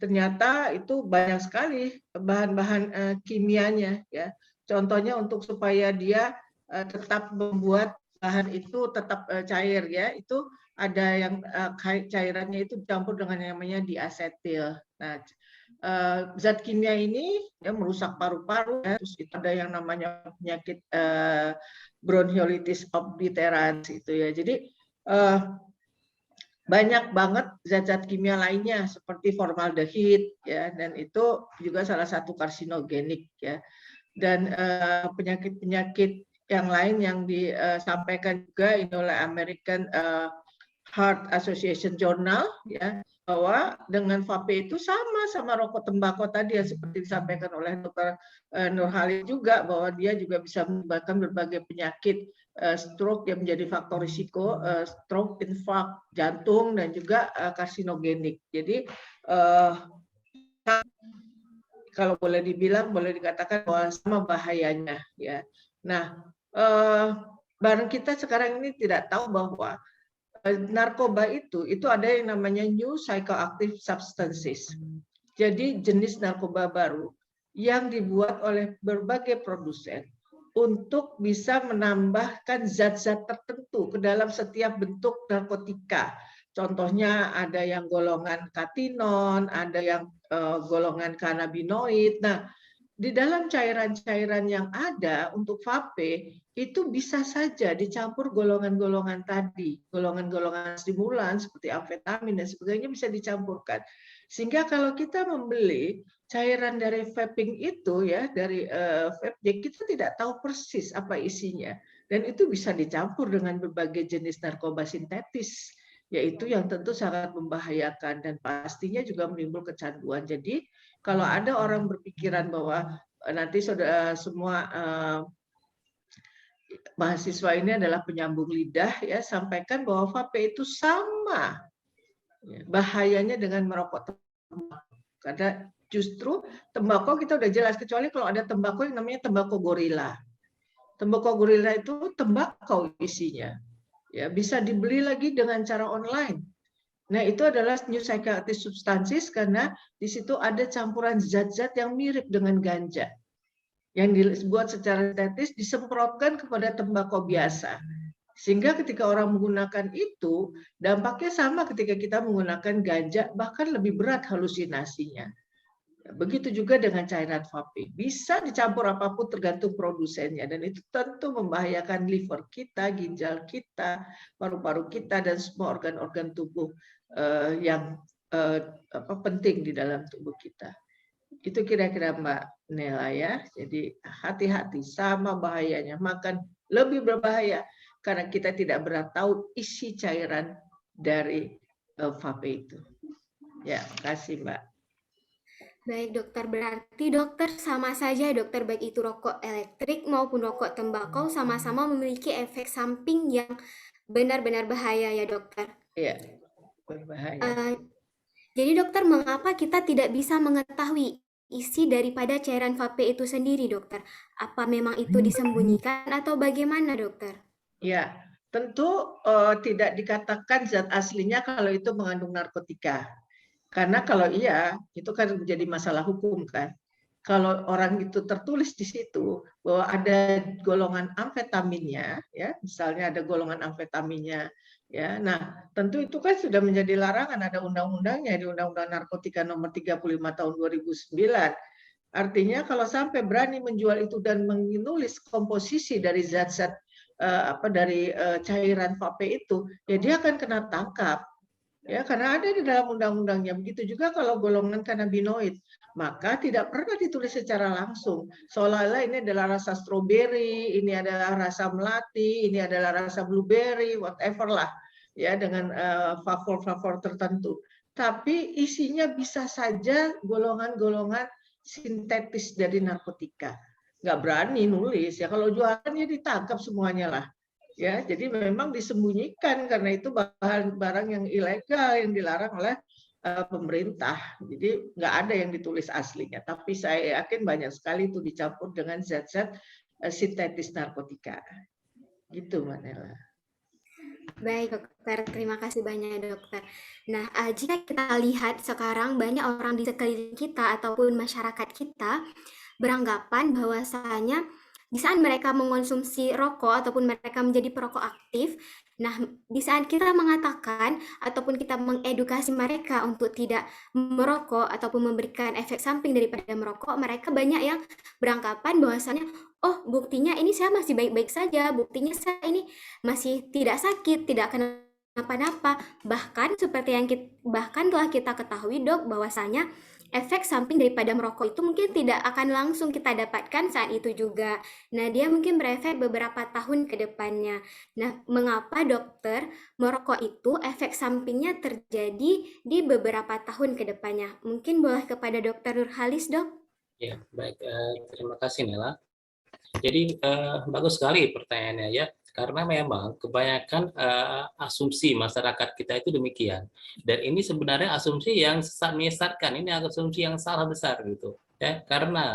ternyata itu banyak sekali bahan-bahan kimianya ya. Contohnya untuk supaya dia tetap membuat bahan itu tetap cair ya, itu ada yang cairannya itu dicampur dengan yang namanya diasetil. Nah, zat kimia ini ya merusak paru-paru ya. Terus itu ada yang namanya penyakit bronchiolitis obliterans itu ya. Jadi banyak banget zat-zat kimia lainnya seperti formaldehid ya, dan itu juga salah satu karsinogenik ya. Dan penyakit-penyakit yang lain yang disampaikan juga ini oleh American Heart Association Journal ya, bahwa dengan vape itu sama rokok tembakau tadi yang seperti disampaikan oleh Dr. Nurhalis juga, bahwa dia juga bisa menyebabkan berbagai penyakit stroke yang menjadi faktor risiko, stroke, infark, jantung, dan juga karsinogenik. Jadi kalau boleh dibilang, boleh dikatakan bahwa sama bahayanya ya. Nah, barang kita sekarang ini tidak tahu bahwa narkoba itu ada yang namanya new psychoactive substances. Jadi jenis narkoba baru yang dibuat oleh berbagai produsen untuk bisa menambahkan zat-zat tertentu ke dalam setiap bentuk narkotika. Contohnya ada yang golongan katinon, ada yang golongan kanabinoid. Nah, di dalam cairan-cairan yang ada untuk vape itu bisa saja dicampur golongan-golongan tadi, golongan-golongan stimulan seperti amfetamin dan sebagainya bisa dicampurkan. Sehingga kalau kita membeli cairan dari vaping itu ya, dari vape, kita tidak tahu persis apa isinya, dan itu bisa dicampur dengan berbagai jenis narkoba sintetis, yaitu yang tentu sangat membahayakan dan pastinya juga menimbulkan kecanduan. Jadi kalau ada orang berpikiran bahwa nanti semua mahasiswa ini adalah penyambung lidah, ya, sampaikan bahwa vape itu sama bahayanya dengan merokok tembakau. Karena justru tembakau kita udah jelas, kecuali kalau ada tembakau yang namanya tembakau gorila. Tembakau gorila itu tembakau isinya, ya, bisa dibeli lagi dengan cara online. Nah, itu adalah new psychoactive substances karena di situ ada campuran zat-zat yang mirip dengan ganja yang dibuat secara sintetis, disemprotkan kepada tembakau biasa. Sehingga ketika orang menggunakan itu, dampaknya sama ketika kita menggunakan ganja, bahkan lebih berat halusinasinya. Begitu juga dengan cairan vape. Bisa dicampur apapun tergantung produsennya, dan itu tentu membahayakan liver kita, ginjal kita, paru-paru kita, dan semua organ-organ tubuh yang penting di dalam tubuh kita. Itu kira-kira Mbak Nela, ya. Jadi hati-hati, sama bahayanya. Makan lebih berbahaya karena kita tidak pernah tahu isi cairan dari vape itu. Ya, makasih Mbak. Baik dokter, berarti dokter sama saja dokter, baik itu rokok elektrik maupun rokok tembakau sama-sama memiliki efek samping yang benar-benar bahaya ya dokter. Iya, berbahaya. Jadi dokter, mengapa kita tidak bisa mengetahui isi daripada cairan vape itu sendiri dokter? Apa memang itu disembunyikan atau bagaimana dokter? Ya, tentu tidak dikatakan zat aslinya kalau itu mengandung narkotika. Karena kalau iya, itu kan menjadi masalah hukum kan. Kalau orang itu tertulis di situ bahwa ada golongan amfetaminnya, ya, misalnya ada golongan amfetaminnya, ya. Nah, tentu itu kan sudah menjadi larangan, ada undang-undangnya di Undang-Undang Narkotika Nomor 35 Tahun 2009. Artinya kalau sampai berani menjual itu dan menulis komposisi dari zat-zat dari cairan vape itu, ya dia akan kena tangkap. Ya, karena ada di dalam undang-undangnya. Begitu juga kalau golongan kanabinoid, maka tidak pernah ditulis secara langsung. Seolah-olah ini adalah rasa stroberi, ini adalah rasa melati, ini adalah rasa blueberry, whatever lah, ya, dengan flavor-flavor tertentu. Tapi isinya bisa saja golongan-golongan sintetis dari narkotika. Nggak berani nulis, ya, kalau jualan ya ditangkap semuanya lah. Ya, jadi memang disembunyikan karena itu barang yang ilegal yang dilarang oleh pemerintah. Jadi nggak ada yang ditulis aslinya. Tapi saya yakin banyak sekali itu dicampur dengan zat-zat sintetis narkotika. Gitu, Mbak Nela. Baik dokter, terima kasih banyak dokter. Nah, jika kita lihat sekarang banyak orang di sekeliling kita ataupun masyarakat kita beranggapan bahwasanya di saat mereka mengonsumsi rokok ataupun mereka menjadi perokok aktif, nah di saat kita mengatakan ataupun kita mengedukasi mereka untuk tidak merokok ataupun memberikan efek samping daripada merokok, mereka banyak yang beranggapan bahwasanya, oh buktinya ini saya masih baik-baik saja, buktinya saya ini masih tidak sakit, tidak kenapa-napa. Bahkan seperti yang bahkan telah kita ketahui dok, bahwasanya efek samping daripada merokok itu mungkin tidak akan langsung kita dapatkan saat itu juga. Nah, dia mungkin berefek beberapa tahun ke depannya. Nah, mengapa dokter merokok itu efek sampingnya terjadi di beberapa tahun ke depannya? Mungkin boleh kepada dokter Nurhalis, dok? Ya, baik. Terima kasih, Nela. Jadi, bagus sekali pertanyaannya ya. Karena memang kebanyakan asumsi masyarakat kita itu demikian, dan ini sebenarnya asumsi yang menyesatkan, ini asumsi yang salah besar gitu ya, karena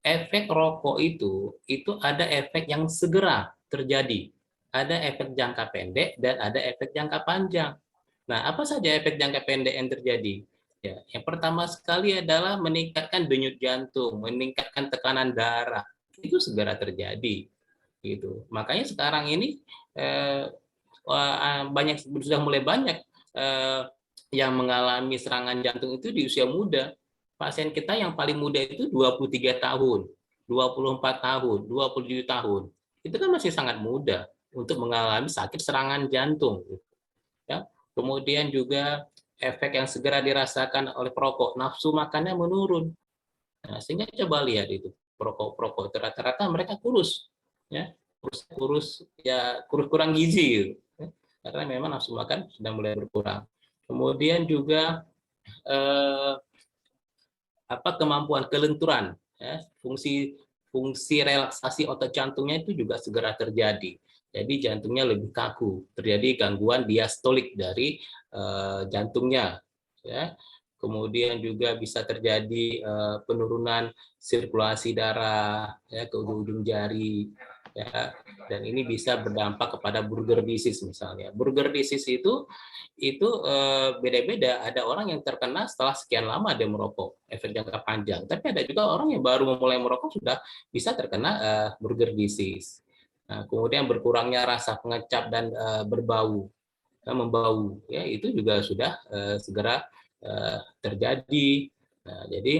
efek rokok itu ada efek yang segera terjadi, ada efek jangka pendek dan ada efek jangka panjang. Nah, apa saja efek jangka pendek yang terjadi? Ya, yang pertama sekali adalah meningkatkan denyut jantung, meningkatkan tekanan darah, itu segera terjadi. Gitu. Makanya sekarang ini sudah mulai banyak yang mengalami serangan jantung itu di usia muda. Pasien kita yang paling muda itu 23 tahun, 24 tahun, 27 tahun. Itu kan masih sangat muda untuk mengalami sakit serangan jantung. Ya. Kemudian juga efek yang segera dirasakan oleh perokok, nafsu makannya menurun. Nah, sehingga coba lihat itu perokok itu rata-rata mereka kurus. Ya, kurus kurang gizi gitu. Karena memang nafsu makan sudah mulai berkurang. Kemudian juga kemampuan kelenturan, ya, fungsi fungsi relaksasi otot jantungnya itu juga segera terjadi. Jadi jantungnya lebih kaku, terjadi gangguan diastolik dari jantungnya, ya. Kemudian juga bisa terjadi penurunan sirkulasi darah ya ke ujung-ujung jari, ya. Dan ini bisa berdampak kepada Buerger disease misalnya. Buerger disease itu beda-beda. Ada orang yang terkena setelah sekian lama dia merokok, efek jangka panjang. Tapi ada juga orang yang baru memulai merokok sudah bisa terkena Buerger disease. Nah, kemudian berkurangnya rasa pengecap dan berbau, membau, ya itu juga sudah segera terjadi. Nah, jadi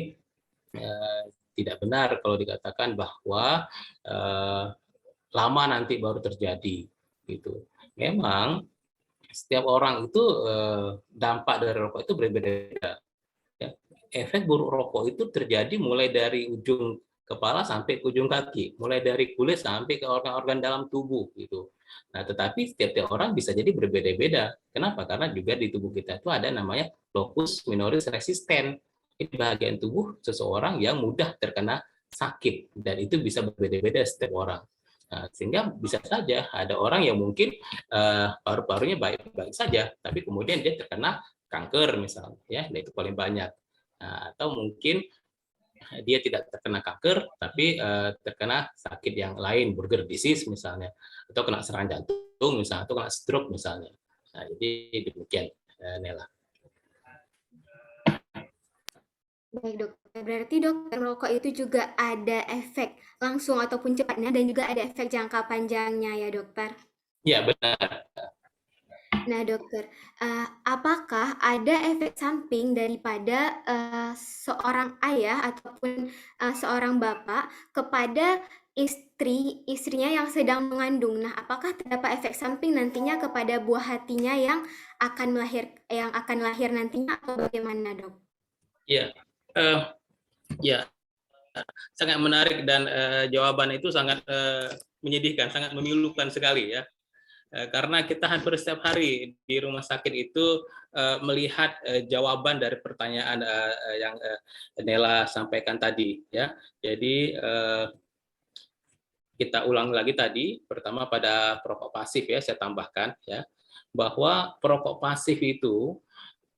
tidak benar kalau dikatakan bahwa lama nanti baru terjadi, gitu. Memang setiap orang itu dampak dari rokok itu berbeda-beda. Ya. Efek buruk rokok itu terjadi mulai dari ujung kepala sampai ke ujung kaki, mulai dari kulit sampai ke organ-organ dalam tubuh, gitu. Nah, tetapi setiap orang bisa jadi berbeda-beda. Kenapa? Karena juga di tubuh kita itu ada namanya locus minoris resistant. Ini bagian tubuh seseorang yang mudah terkena sakit, dan itu bisa berbeda-beda setiap orang. Nah, sehingga bisa saja ada orang yang mungkin paru-parunya baik-baik saja, tapi kemudian dia terkena kanker misalnya, ya, itu paling banyak. Nah, atau mungkin dia tidak terkena kanker, tapi terkena sakit yang lain, Buerger disease misalnya, atau kena serangan jantung misalnya, atau kena stroke misalnya. Nah, jadi demikian, Nela. Baik dokter, berarti dokter merokok itu juga ada efek langsung ataupun cepatnya dan juga ada efek jangka panjangnya ya dokter? Ya benar. Nah dokter, apakah ada efek samping daripada seorang ayah ataupun seorang bapak kepada istrinya yang sedang mengandung? Nah, apakah terdapat efek samping nantinya kepada buah hatinya yang akan lahir nantinya atau bagaimana dok? Ya, ya, sangat menarik dan jawaban itu sangat menyedihkan, sangat memilukan sekali ya. Karena kita hampir setiap hari di rumah sakit itu melihat jawaban dari pertanyaan yang Nela sampaikan tadi ya. Jadi kita ulang lagi tadi, pertama pada perokok pasif ya, saya tambahkan ya, bahwa perokok pasif itu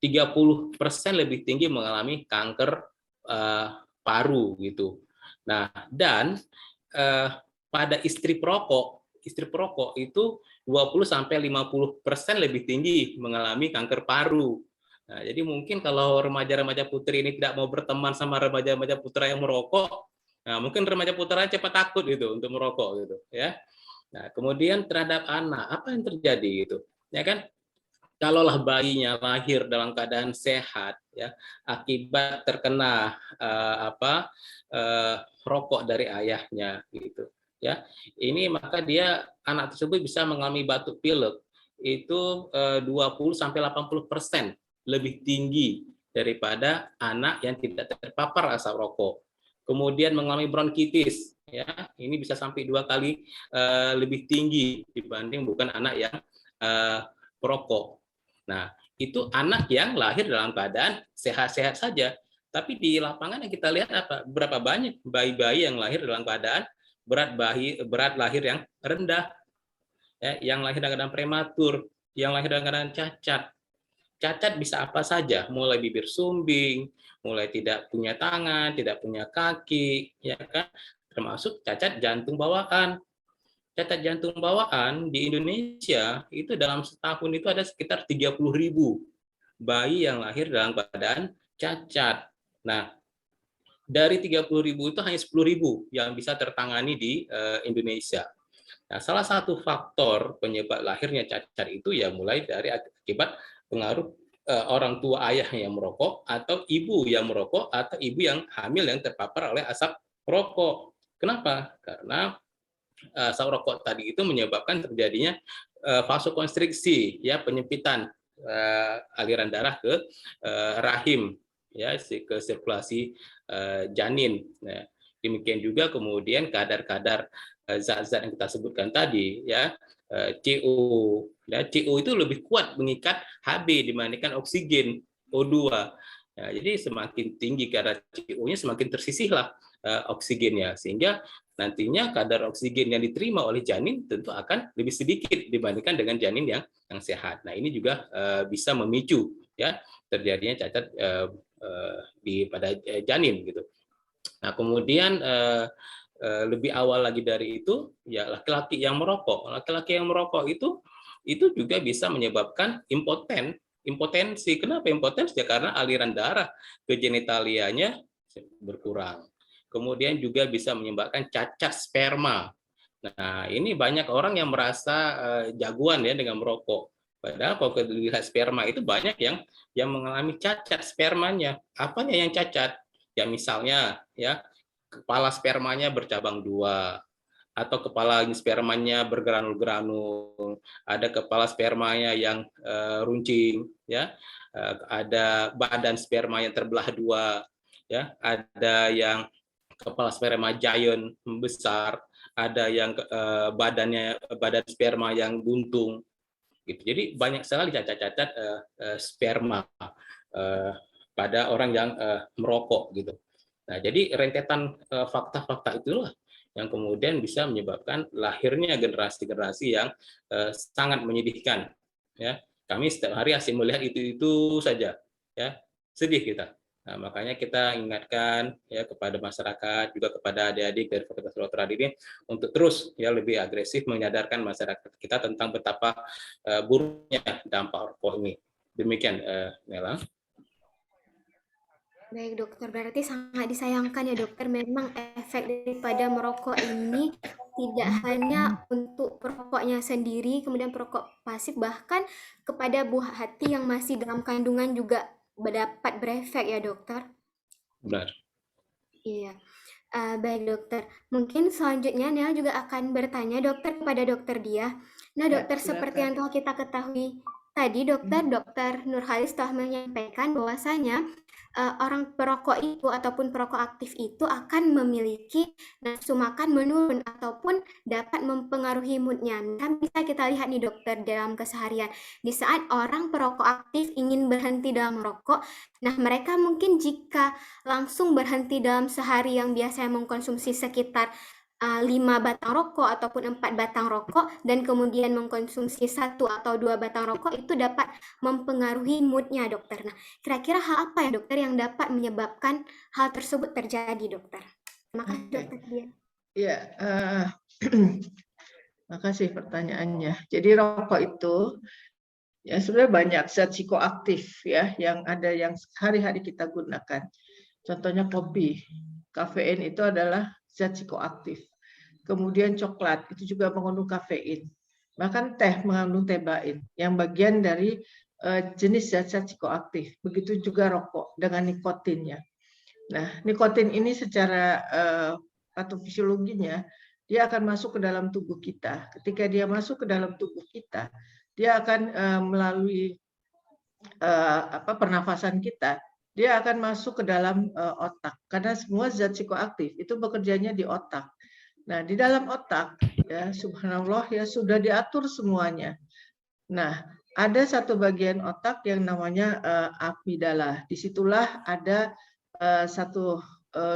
30% lebih tinggi mengalami kanker paru gitu. Nah, dan pada istri perokok itu 20-50% lebih tinggi mengalami kanker paru. Nah, jadi mungkin kalau remaja-remaja putri ini tidak mau berteman sama remaja-remaja putra yang merokok, nah mungkin remaja putra cepat takut gitu untuk merokok gitu ya. Nah, kemudian terhadap anak, apa yang terjadi gitu? Ya kan? Kalaulah bayinya lahir dalam keadaan sehat ya, akibat terkena rokok dari ayahnya gitu ya, ini maka anak tersebut bisa mengalami batuk pilek itu 20-80% lebih tinggi daripada anak yang tidak terpapar asap rokok. Kemudian mengalami bronkitis ya, ini bisa sampai 2 kali lebih tinggi dibanding bukan anak yang perokok. Nah, itu anak yang lahir dalam keadaan sehat-sehat saja. Tapi di lapangan yang kita lihat apa? Berapa banyak bayi-bayi yang lahir dalam keadaan berat lahir yang rendah, ya, yang lahir dalam keadaan prematur, yang lahir dalam keadaan cacat. Cacat bisa apa saja, mulai bibir sumbing, mulai tidak punya tangan, tidak punya kaki, ya kan? Termasuk cacat jantung bawaan. Cacat jantung bawaan di Indonesia itu dalam setahun itu ada sekitar 30.000 bayi yang lahir dalam keadaan cacat. Nah, dari 30.000 itu hanya 10.000 yang bisa tertangani di Indonesia. Nah, salah satu faktor penyebab lahirnya cacat itu ya mulai dari akibat pengaruh orang tua ayah yang merokok, atau ibu yang merokok, atau ibu yang hamil yang terpapar oleh asap rokok. Kenapa? Karena asap rokok tadi itu menyebabkan terjadinya vasokonstriksi, ya, penyempitan aliran darah ke rahim, ya, ke sirkulasi janin. Nah, demikian juga kemudian kadar-kadar zat-zat yang kita sebutkan tadi, ya, CO. Ya, CO itu lebih kuat mengikat Hb dibandingkan oksigen O2. Ya, jadi semakin tinggi kadar CO-nya, semakin tersisihlah oksigennya, sehingga nantinya kadar oksigen yang diterima oleh janin tentu akan lebih sedikit dibandingkan dengan janin yang sehat. Nah, ini juga bisa memicu ya terjadinya cacat pada janin gitu. Nah, kemudian lebih awal lagi dari itu, ya laki-laki yang merokok. Laki-laki yang merokok itu juga bisa menyebabkan impotensi. Kenapa impotensi? Ya karena aliran darah ke genitalianya berkurang. Kemudian juga bisa menyebabkan cacat sperma. Nah, ini banyak orang yang merasa jagoan ya dengan merokok. Padahal kalau kita lihat sperma itu banyak yang mengalami cacat spermanya. Apanya yang cacat? Ya misalnya ya kepala spermanya bercabang dua, atau kepala spermanya bergranul-granul, ada kepala spermanya yang runcing, ya, ada badan sperma yang terbelah dua, ya, ada yang kepala sperma giant besar, ada yang badan sperma yang buntung, gitu. Jadi banyak sekali cacat-cacat sperma pada orang yang merokok, gitu. Nah, jadi rentetan fakta-fakta itulah yang kemudian bisa menyebabkan lahirnya generasi-generasi yang sangat menyedihkan. Ya, kami setiap hari asing melihat itu saja, ya sedih kita. Nah, makanya kita ingatkan ya kepada masyarakat, juga kepada adik-adik dari Fakultas Kedokteran ini untuk terus ya lebih agresif menyadarkan masyarakat kita tentang betapa buruknya dampak rokok ini. Demikian, Nela. Baik dokter, berarti sangat disayangkan ya dokter, memang efek daripada merokok ini tidak hanya untuk perokoknya sendiri, kemudian perokok pasif, bahkan kepada buah hati yang masih dalam kandungan juga dapat berefek ya dokter? Benar. Iya. Baik dokter, mungkin selanjutnya Nel juga akan bertanya dokter kepada dokter Dia. Nah Ya, dokter, seperti yang silakan. telah kita ketahui tadi dokter Nurhalis telah menyampaikan bahwasanya orang perokok itu ataupun perokok aktif itu akan memiliki nafsu makan menurun ataupun dapat mempengaruhi moodnya. Nah, bisa kita lihat nih dokter dalam keseharian, di saat orang perokok aktif ingin berhenti dalam merokok, nah mereka mungkin jika langsung berhenti dalam sehari yang biasanya mengkonsumsi sekitar 5 batang rokok ataupun 4 batang rokok dan kemudian mengkonsumsi 1 atau 2 batang rokok, itu dapat mempengaruhi moodnya dokter. Nah, kira-kira hal apa ya dokter yang dapat menyebabkan hal tersebut terjadi dokter? Terima kasih dokter Dia. Ya, makasih pertanyaannya. Jadi rokok itu ya sebenarnya banyak zat psikoaktif ya yang ada yang hari-hari kita gunakan. Contohnya kopi, kafein itu adalah zat psikoaktif. Kemudian coklat itu juga mengandung kafein. Bahkan teh mengandung tebain yang bagian dari jenis zat-zat psikoaktif. Begitu juga rokok dengan nikotinnya. Nah, nikotin ini secara patofisiologinya dia akan masuk ke dalam tubuh kita. Ketika dia masuk ke dalam tubuh kita, dia akan melalui pernafasan kita, dia akan masuk ke dalam otak. Karena semua zat psikoaktif itu bekerjanya di otak. Nah, di dalam otak, ya subhanallah ya sudah diatur semuanya. Nah, ada satu bagian otak yang namanya amigdala. Disitulah ada satu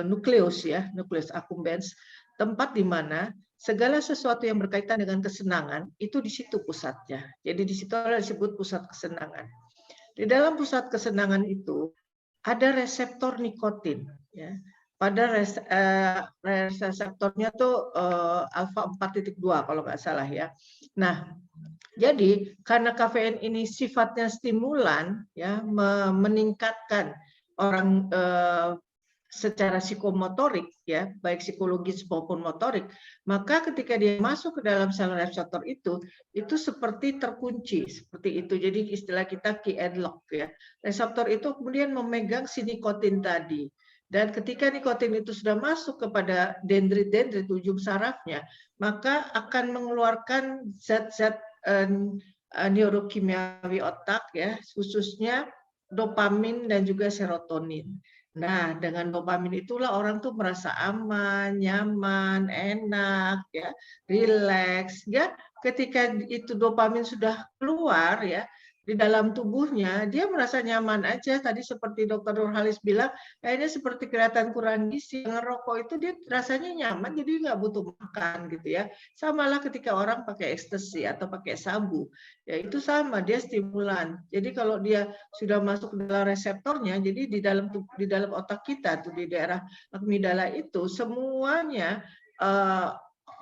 nukleus ya, nukleus accumbens, tempat di mana segala sesuatu yang berkaitan dengan kesenangan itu di situ pusatnya. Jadi di situ disebut pusat kesenangan. Di dalam pusat kesenangan itu ada reseptor nikotin ya. Pada reseptornya tuh alfa 4.2 kalau nggak salah ya. Nah, jadi karena kafein ini sifatnya stimulan ya, meningkatkan orang secara psikomotorik ya, baik psikologis maupun motorik, maka ketika dia masuk ke dalam sel reseptor itu seperti terkunci seperti itu. Jadi istilah kita key and lock ya. Reseptor itu kemudian memegang si nikotin tadi. Dan ketika nikotin itu sudah masuk kepada dendrit-dendrit ujung sarafnya, maka akan mengeluarkan zat-zat neurokimiawi otak ya, khususnya dopamin dan juga serotonin. Nah, dengan dopamin itulah orang tuh merasa aman, nyaman, enak, ya, rileks, ya. Ketika itu dopamin sudah keluar, ya, di dalam tubuhnya, dia merasa nyaman aja. Tadi seperti Dr. Nurhalis bilang, kayaknya seperti kelihatan kurang gizi. Ngerokok itu dia rasanya nyaman, jadi nggak butuh makan gitu ya. Samalah ketika orang pakai ekstasi atau pakai sabu, ya itu sama, dia stimulan. Jadi kalau dia sudah masuk ke dalam reseptornya, jadi di dalam otak kita tuh di daerah amigdala itu semuanya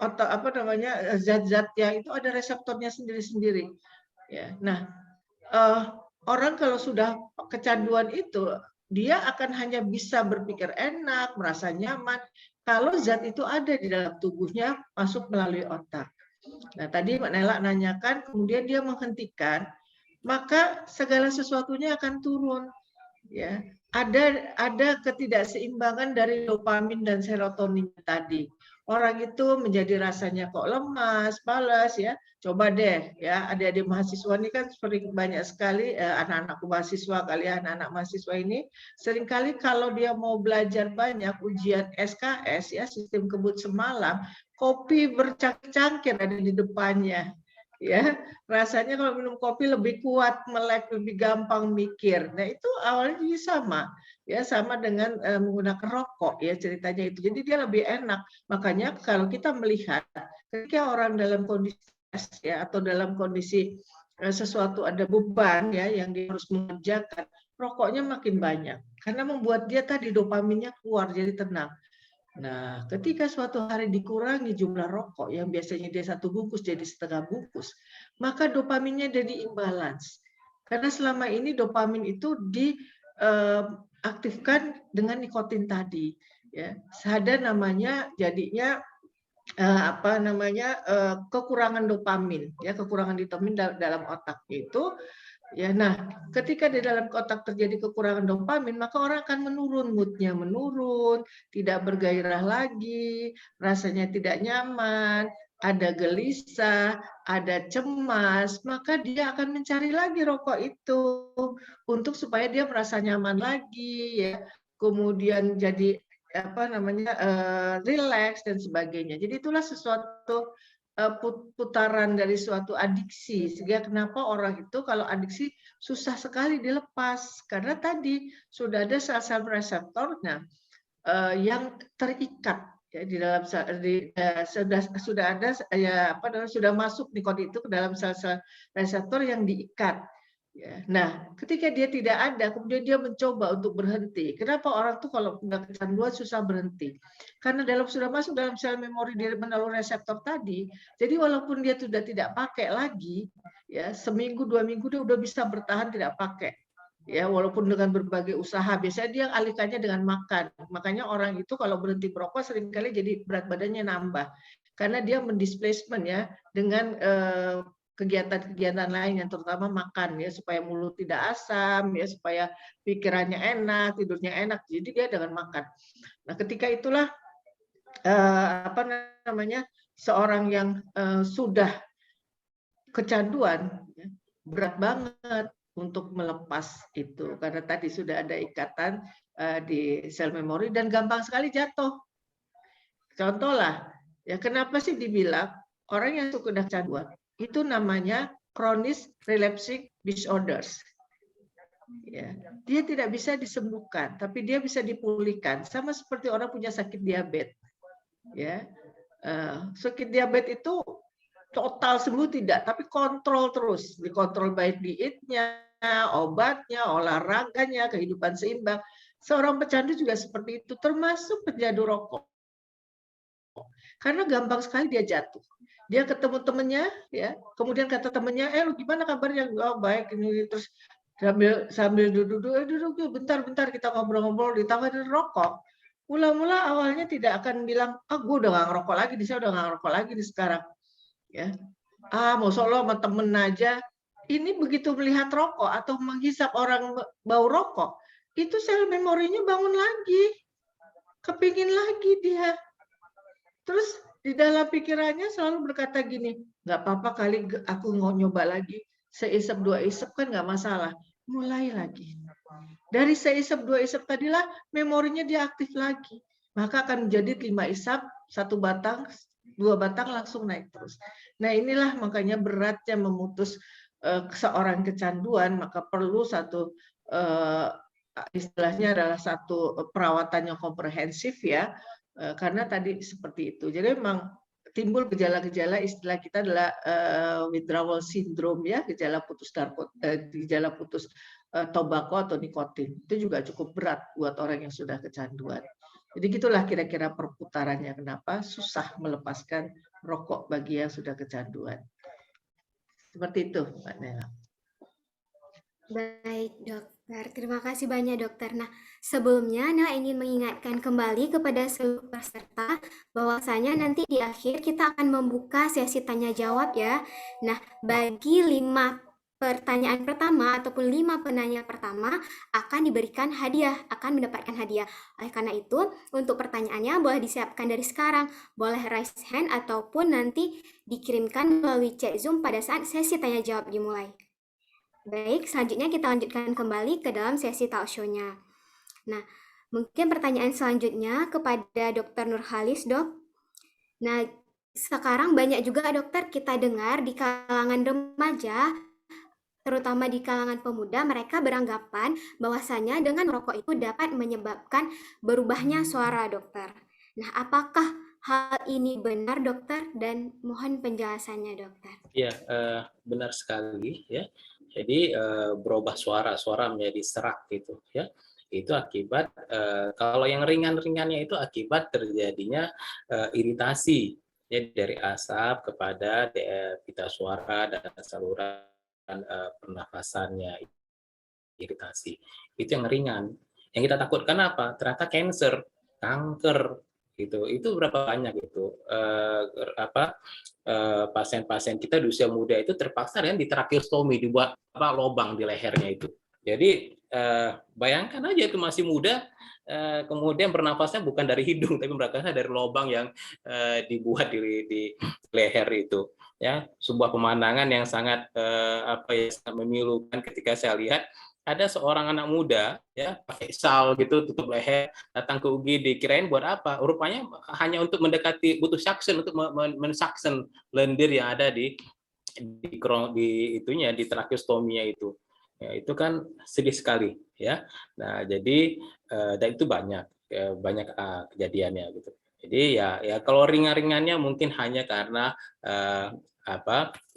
otak apa namanya zat-zatnya itu ada reseptornya sendiri-sendiri. Ya, nah orang kalau sudah kecanduan itu, dia akan hanya bisa berpikir enak, merasa nyaman, kalau zat itu ada di dalam tubuhnya masuk melalui otak. Nah, tadi Mbak Nela nanyakan, kemudian dia menghentikan, maka segala sesuatunya akan turun. Ya, ada ketidakseimbangan dari dopamin dan serotonin tadi. Orang itu menjadi rasanya kok lemas, malas ya. Coba deh ya, adik-adik mahasiswa ini kan sering banyak sekali anak-anak mahasiswa kalian, anak-anak mahasiswa ini seringkali kalau dia mau belajar banyak ujian SKS ya, sistem kebut semalam, kopi bercangkir ada di depannya. Ya, rasanya kalau minum kopi lebih kuat, melek, lebih gampang mikir. Nah, itu awalnya juga sama. Ya, sama dengan menggunakan rokok ya ceritanya itu. Jadi dia lebih enak. Makanya kalau kita melihat ketika orang dalam kondisi ya atau dalam kondisi sesuatu ada beban ya yang dia harus mengerjakan, rokoknya makin banyak karena membuat dia tadi dopaminnya keluar jadi tenang. Nah, ketika suatu hari dikurangi jumlah rokok yang biasanya dia 1 bungkus jadi setengah bungkus, maka dopaminnya jadi imbalance. Karena selama ini dopamin itu diaktifkan dengan nikotin tadi. Ya, ada namanya jadinya kekurangan dopamin, ya kekurangan dopamin dalam otak itu. Ya, nah, ketika di dalam otak terjadi kekurangan dopamin, maka orang akan menurun, moodnya menurun, tidak bergairah lagi, rasanya tidak nyaman, ada gelisah, ada cemas, maka dia akan mencari lagi rokok itu untuk supaya dia merasa nyaman lagi, ya. Kemudian jadi relax dan sebagainya. Jadi itulah sesuatu putaran dari suatu adiksi, sehingga kenapa orang itu kalau adiksi susah sekali dilepas karena tadi sudah ada sel-sel reseptornya yang terikat ya di dalam sudah ada ya sudah masuk nikotin itu ke dalam sel-sel reseptor yang diikat. Ya. Nah, ketika dia tidak ada, kemudian dia mencoba untuk berhenti. Kenapa orang tuh kalau sudah kecanduan susah berhenti? Karena sudah masuk dalam sel memori dia melalui reseptor tadi. Jadi walaupun dia sudah tidak pakai lagi, ya seminggu 2 minggu dia udah bisa bertahan tidak pakai. Ya, walaupun dengan berbagai usaha, biasanya dia alihkannya dengan makan. Makanya orang itu kalau berhenti merokok seringkali jadi berat badannya nambah. Karena dia mendisplacement ya dengan kegiatan-kegiatan lain yang terutama makan ya supaya mulut tidak asam ya supaya pikirannya enak tidurnya enak jadi dia dengan makan. Nah ketika itulah seorang yang sudah kecanduan ya, berat banget untuk melepas itu karena tadi sudah ada ikatan di sel memori dan gampang sekali jatuh. Contoh lah ya kenapa sih dibilang orang yang sudah kecanduan itu namanya chronic relapsing disorders. Ya, dia tidak bisa disembuhkan, tapi dia bisa dipulihkan. Sama seperti orang punya sakit diabetes. Ya, sakit diabetes itu total sembuh tidak, tapi kontrol terus, dikontrol baik dietnya, obatnya, olahraganya, kehidupan seimbang. Seorang pecandu juga seperti itu, termasuk pencandu rokok. Karena gampang sekali dia jatuh. Dia ketemu temennya, ya, kemudian kata temennya, lu gimana kabarnya? Oh, baik ini terus sambil duduk, bentar kita ngobrol-ngobrol, ditawarin rokok. Mula-mula awalnya tidak akan bilang, gue udah nggak ngerokok lagi, saya udah nggak ngerokok lagi nih sekarang. Ya, masa lo sama temen aja. Ini begitu melihat rokok atau menghisap orang bau rokok, itu sel memorinya bangun lagi, kepingin lagi dia. Terus di dalam pikirannya selalu berkata gini, nggak apa-apa kali aku mau nyoba lagi, seisep 2 isep kan nggak masalah. Mulai lagi. Dari seisep 2 isep tadilah memorinya dia aktif lagi. Maka akan menjadi 5 isap, 1 batang, 2 batang langsung naik terus. Nah inilah makanya beratnya memutus seorang kecanduan, maka perlu satu istilahnya adalah satu perawatan yang komprehensif ya, karena tadi seperti itu. Jadi memang timbul gejala-gejala, istilah kita adalah withdrawal syndrome ya, gejala putus tobako atau nikotin. Itu juga cukup berat buat orang yang sudah kecanduan. Jadi gitulah kira-kira perputarannya, kenapa susah melepaskan rokok bagi yang sudah kecanduan. Seperti itu, Mbak Nela. Baik, dokter. Terima kasih banyak, dokter. Nah, sebelumnya Nela ingin mengingatkan kembali kepada seluruh peserta bahwasanya nanti di akhir kita akan membuka sesi tanya jawab ya. Nah, bagi 5 pertanyaan pertama ataupun 5 penanya pertama akan diberikan hadiah, akan mendapatkan hadiah. Oleh karena itu, untuk pertanyaannya boleh disiapkan dari sekarang, boleh raise hand ataupun nanti dikirimkan melalui chat Zoom pada saat sesi tanya jawab dimulai. Baik, selanjutnya kita lanjutkan kembali ke dalam sesi talk show-nya. Nah, mungkin pertanyaan selanjutnya kepada Dr. Nurhalis, Dok. Nah, sekarang banyak juga dokter kita dengar di kalangan remaja, terutama di kalangan pemuda, mereka beranggapan bahwasanya dengan merokok itu dapat menyebabkan berubahnya suara, dokter. Nah, apakah hal ini benar, dokter? Dan mohon penjelasannya, dokter. Ya, benar sekali ya. Jadi berubah suara menjadi serak gitu ya. Itu akibat kalau yang ringan-ringannya itu akibat terjadinya iritasi ya, dari asap kepada pita suara dan saluran pernafasannya, iritasi. Itu yang ringan. Yang kita takutkan apa? Ternyata kanker gitu. Itu berapa banyak itu pasien-pasien kita di usia muda itu terpaksa kan di tracheostomi, dibuat lubang di lehernya itu. Jadi bayangkan aja itu masih muda, kemudian bernafasnya bukan dari hidung tapi bernafasnya dari lubang yang dibuat di leher itu. Ya, sebuah pemandangan yang sangat sangat memilukan ketika saya lihat ada seorang anak muda ya pakai shawl gitu tutup leher datang ke UGD, kirain buat apa? Rupanya hanya untuk mendekati, butuh suction untuk mensuction lendir yang ada di itunya, di tracheostomia itu. Ya, itu kan sedih sekali ya. Nah, jadi dan itu banyak kejadiannya gitu. Jadi ya kalau ringan-ringannya mungkin hanya karena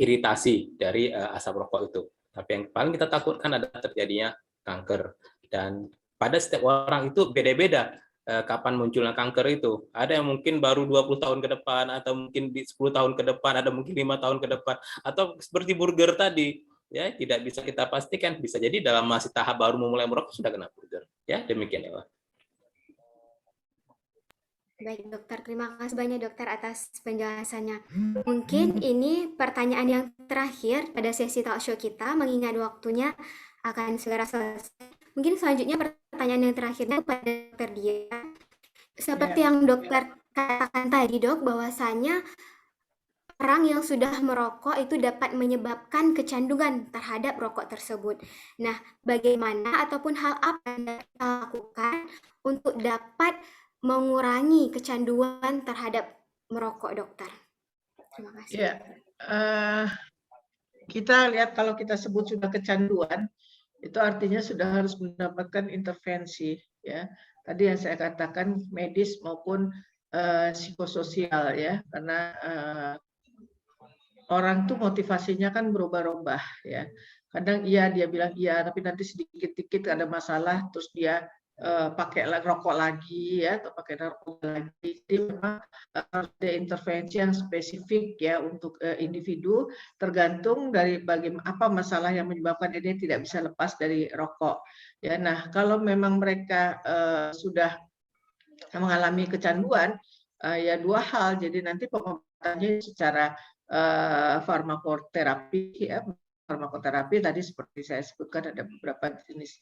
iritasi dari asap rokok itu. Tapi yang paling kita takutkan adalah terjadinya kanker. Dan pada setiap orang itu beda-beda kapan munculnya kanker itu. Ada yang mungkin baru 20 tahun ke depan, atau mungkin 10 tahun ke depan, ada mungkin 5 tahun ke depan, atau seperti burger tadi. Ya, tidak bisa kita pastikan. Bisa jadi dalam masih tahap baru memulai merokok sudah kena burger. Ya, demikian ya. Baik, dokter. Terima kasih banyak, dokter, atas penjelasannya. Mungkin ini pertanyaan yang terakhir pada sesi talk show kita, mengingat waktunya akan segera selesai. Mungkin selanjutnya pertanyaan yang terakhirnya kepada dokter Dia. Seperti yang dokter katakan tadi, dok, bahwasanya orang yang sudah merokok itu dapat menyebabkan kecanduan terhadap rokok tersebut. Nah, bagaimana ataupun hal apa yang kita lakukan untuk dapat mengurangi kecanduan terhadap merokok, dokter? Terima kasih. Ya, kita lihat kalau kita sebut sudah kecanduan, itu artinya sudah harus mendapatkan intervensi. Ya, tadi yang saya katakan medis maupun psikososial ya, karena orang tuh motivasinya kan berubah-ubah ya. Kadang iya dia bilang iya, tapi nanti sedikit-sedikit ada masalah, terus dia pakai rokok lagi ya, atau pakai narkoba lagi. Jadi memang harus ada intervensi yang spesifik ya untuk individu, tergantung dari bagaimana apa masalah yang menyebabkan dia tidak bisa lepas dari rokok. Ya, nah kalau memang mereka sudah mengalami kecanduan, ya dua hal. Jadi nanti pengobatannya secara farmakoterapi ya. Farmakoterapi tadi seperti saya sebutkan ada beberapa jenis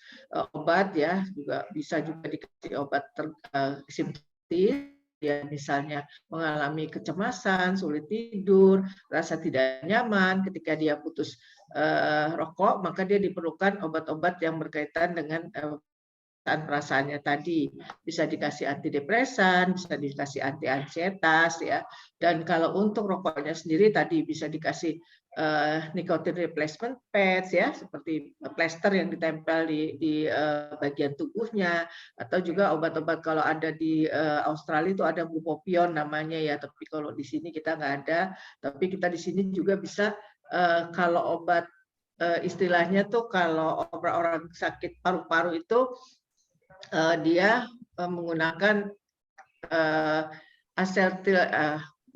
obat ya, juga bisa juga dikasih obat simptomatis ya, misalnya mengalami kecemasan, sulit tidur, rasa tidak nyaman ketika dia putus rokok, maka dia diperlukan obat-obat yang berkaitan dengan perasaannya tadi. Bisa dikasih antidepresan, bisa dikasih anti ansietas ya. Dan kalau untuk rokoknya sendiri tadi bisa dikasih nicotine replacement pads ya, seperti plester yang ditempel di bagian tubuhnya, atau juga obat-obat kalau ada di Australia itu ada bupropion namanya ya, tapi kalau di sini kita nggak ada. Tapi kita di sini juga bisa kalau obat istilahnya tuh kalau orang sakit paru-paru itu dia menggunakan asetil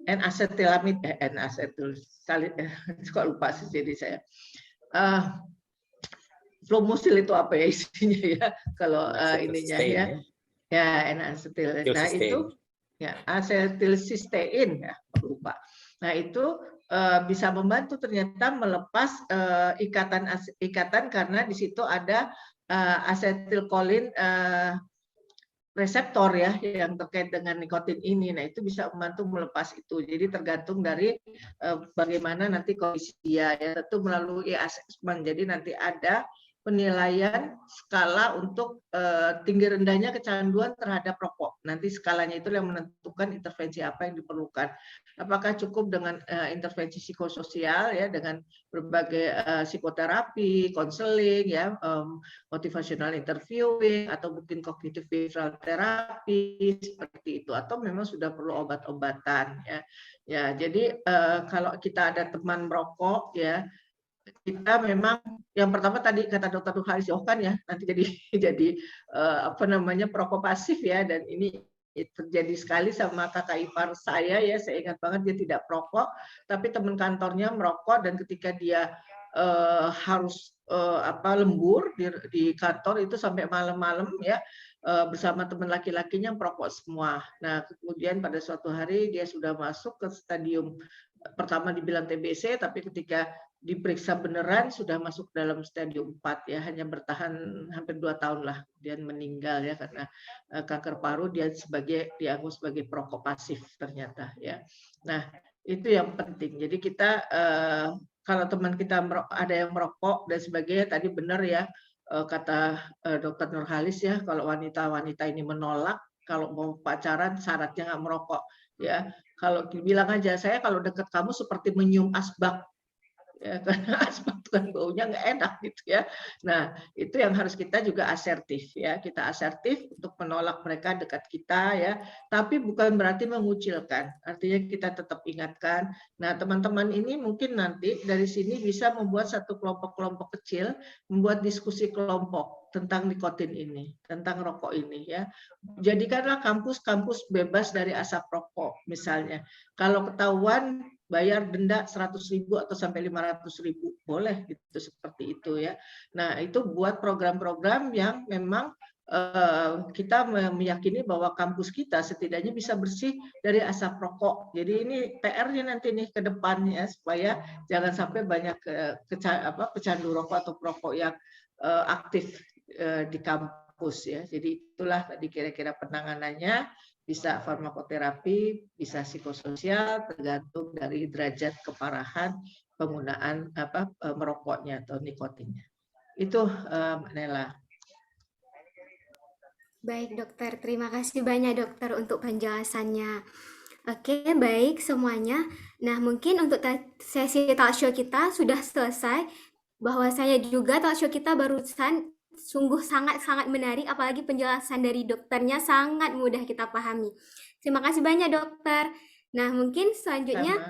N-acetilamid, kok lupa sih jadi saya. Flumosil itu apa ya isinya ya? Kalau ininya ya, ya N-acetyl. Nah itu ya asetilsistein ya, lupa. Nah itu bisa membantu ternyata melepas ikatan karena di situ ada asetilkolin reseptor ya yang terkait dengan nikotin ini. Nah, itu bisa membantu melepas itu. Jadi tergantung dari bagaimana nanti kondisi dia ya, tentu melalui asesmen. Jadi nanti ada penilaian skala untuk tinggi rendahnya kecanduan terhadap rokok. Nanti skalanya itu yang menentukan intervensi apa yang diperlukan. Apakah cukup dengan intervensi psikososial ya, dengan berbagai psikoterapi, konseling ya, motivational interviewing, atau mungkin cognitive behavioral therapy seperti itu, atau memang sudah perlu obat-obatan ya. Ya, jadi kalau kita ada teman merokok ya, kita memang yang pertama tadi kata Dokter Nurhalis kan ya, nanti jadi apa namanya perokok pasif ya, dan ini terjadi sekali sama kakak ipar saya ya, saya ingat banget dia tidak perokok, tapi teman kantornya merokok, dan ketika dia harus lembur di kantor itu sampai malam-malam ya, bersama teman laki-lakinya perokok semua. Nah kemudian pada suatu hari dia sudah masuk ke stadium pertama dibilang TBC, tapi ketika diperiksa beneran sudah masuk dalam stadium 4 ya, hanya bertahan hampir 2 tahun lah, kemudian meninggal ya karena kanker paru. Dia dianggap sebagai perokok pasif ternyata ya. Nah itu yang penting. Jadi kita kalau teman kita ada yang merokok dan sebagainya, tadi benar ya kata Dokter Nurhalis ya, kalau wanita-wanita ini menolak kalau mau pacaran syaratnya nggak merokok ya. Kalau bilang aja, saya kalau dekat kamu seperti menyium asbak ya, karena asbak kan baunya nggak enak gitu ya. Nah itu yang harus kita juga asertif ya, kita asertif untuk menolak mereka dekat kita ya, tapi bukan berarti mengucilkan, artinya kita tetap ingatkan. Nah teman-teman ini mungkin nanti dari sini bisa membuat satu kelompok-kelompok kecil, membuat diskusi kelompok tentang nikotin ini, tentang rokok ini ya. Jadikanlah kampus-kampus bebas dari asap rokok misalnya. Kalau ketahuan bayar denda 100.000 atau sampai 500.000, boleh gitu, seperti itu ya. Nah itu buat program-program yang memang kita meyakini bahwa kampus kita setidaknya bisa bersih dari asap rokok. Jadi ini PR-nya nanti nih ke depannya, supaya jangan sampai banyak pecandu rokok atau perokok yang aktif di kampus ya. Jadi itulah tadi kira-kira penanganannya. Bisa farmakoterapi, bisa psikososial, tergantung dari derajat keparahan penggunaan merokoknya atau nikotinnya. Itu Mbak Nela. Baik dokter, terima kasih banyak dokter untuk penjelasannya. Oke, baik semuanya. Nah, mungkin untuk sesi talk show kita sudah selesai. Bahwasanya juga talk show kita barusan sungguh sangat-sangat menarik, apalagi penjelasan dari dokternya sangat mudah kita pahami. Terima kasih banyak dokter. Nah, mungkin selanjutnya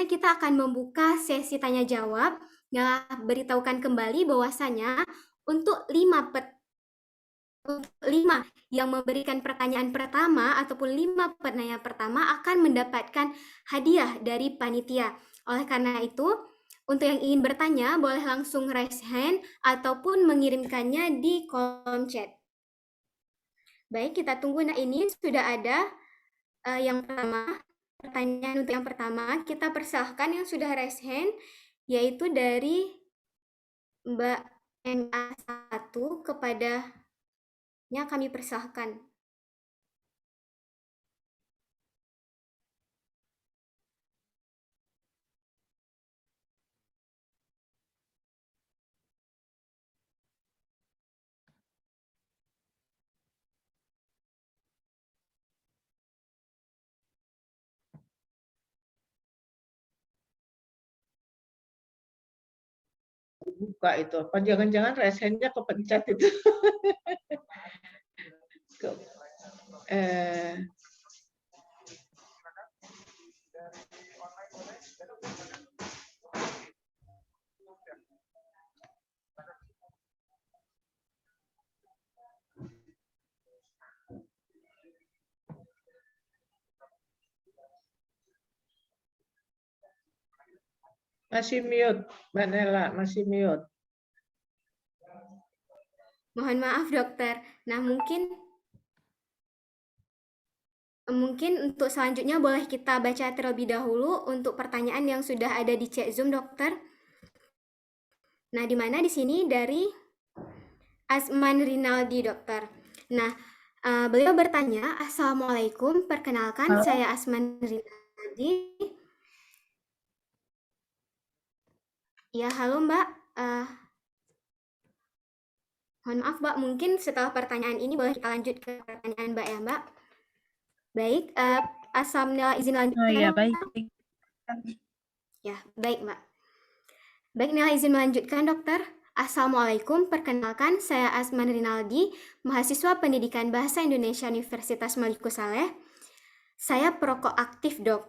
kita akan membuka sesi tanya jawab. Nah, beritahukan kembali bahwasanya untuk 5 yang memberikan pertanyaan pertama ataupun 5 pertanyaan pertama akan mendapatkan hadiah dari panitia. Oleh karena itu, untuk yang ingin bertanya boleh langsung raise hand ataupun mengirimkannya di kolom chat. Baik, kita tunggu. Nah, ini sudah ada yang pertama. Pertanyaan untuk yang pertama, kita persilahkan yang sudah raise hand, yaitu dari Mbak NA1 kepadanya kami persilahkan. buka itu. Apa jangan-jangan raise hand-nya kepencet itu. Masih mute, Mbak Nela, masih mute. Mohon maaf dokter. Nah, mungkin untuk selanjutnya boleh kita baca terlebih dahulu untuk pertanyaan yang sudah ada di chat Zoom, dokter. Nah, di mana di sini dari Asman Rinaldi, dokter. Nah, beliau bertanya, Assalamualaikum, perkenalkan saya Asman Rinaldi. Ya, halo Mbak. Mohon maaf Mbak, mungkin setelah pertanyaan ini boleh kita lanjut ke pertanyaan Mbak ya Mbak. Baik, Asam Nela izin lanjutkan. Oh ya, baik. Ya, baik Mbak. Baik, Nela izin melanjutkan dokter. Assalamualaikum, perkenalkan saya Asman Rinaldi, mahasiswa pendidikan Bahasa Indonesia Universitas Maliku Saleh. Saya perokok aktif dok.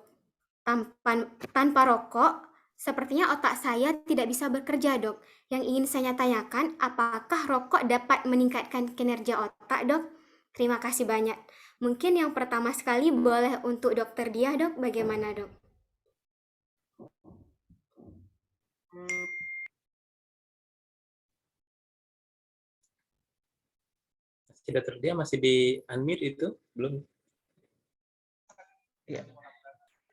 Tanpa rokok, sepertinya otak saya tidak bisa bekerja dok. Yang ingin saya tanyakan, apakah rokok dapat meningkatkan kinerja otak dok? Terima kasih banyak. Mungkin yang pertama sekali boleh untuk dokter Diah dok, bagaimana dok? Dokter Dia masih di unmute itu? Belum?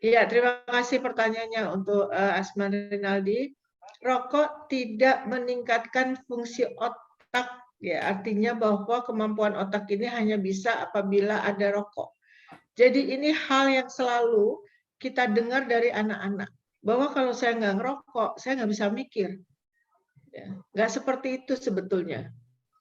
Iya, terima kasih pertanyaannya untuk Asman Rinaldi. Rokok tidak meningkatkan fungsi otak, ya artinya bahwa kemampuan otak ini hanya bisa apabila ada rokok. Jadi ini hal yang selalu kita dengar dari anak-anak, bahwa kalau saya nggak ngerokok, saya nggak bisa mikir. Ya, nggak seperti itu sebetulnya.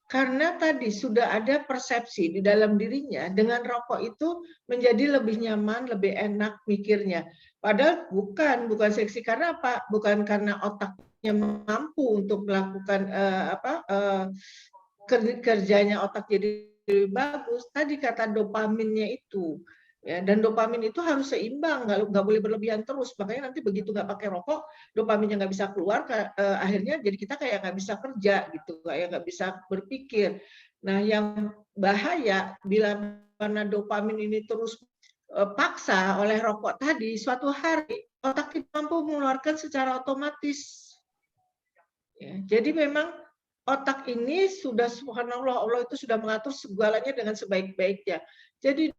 Karena tadi sudah ada persepsi di dalam dirinya dengan rokok itu menjadi lebih nyaman, lebih enak mikirnya. Padahal bukan seksi, karena apa? Bukan karena otaknya mampu untuk melakukan kerjanya otak jadi lebih bagus. Tadi kata dopaminnya itu. Ya, dan dopamin itu harus seimbang, nggak boleh berlebihan terus. Makanya nanti begitu nggak pakai rokok, dopaminnya nggak bisa keluar, akhirnya jadi kita kayak nggak bisa kerja gitu, kayak nggak bisa berpikir. Nah, yang bahaya bila karena dopamin ini terus paksa oleh rokok tadi, suatu hari otak kita mampu mengeluarkan secara otomatis. Ya, jadi memang otak ini sudah subhanallah, Allah itu sudah mengatur segalanya dengan sebaik-baiknya. Jadi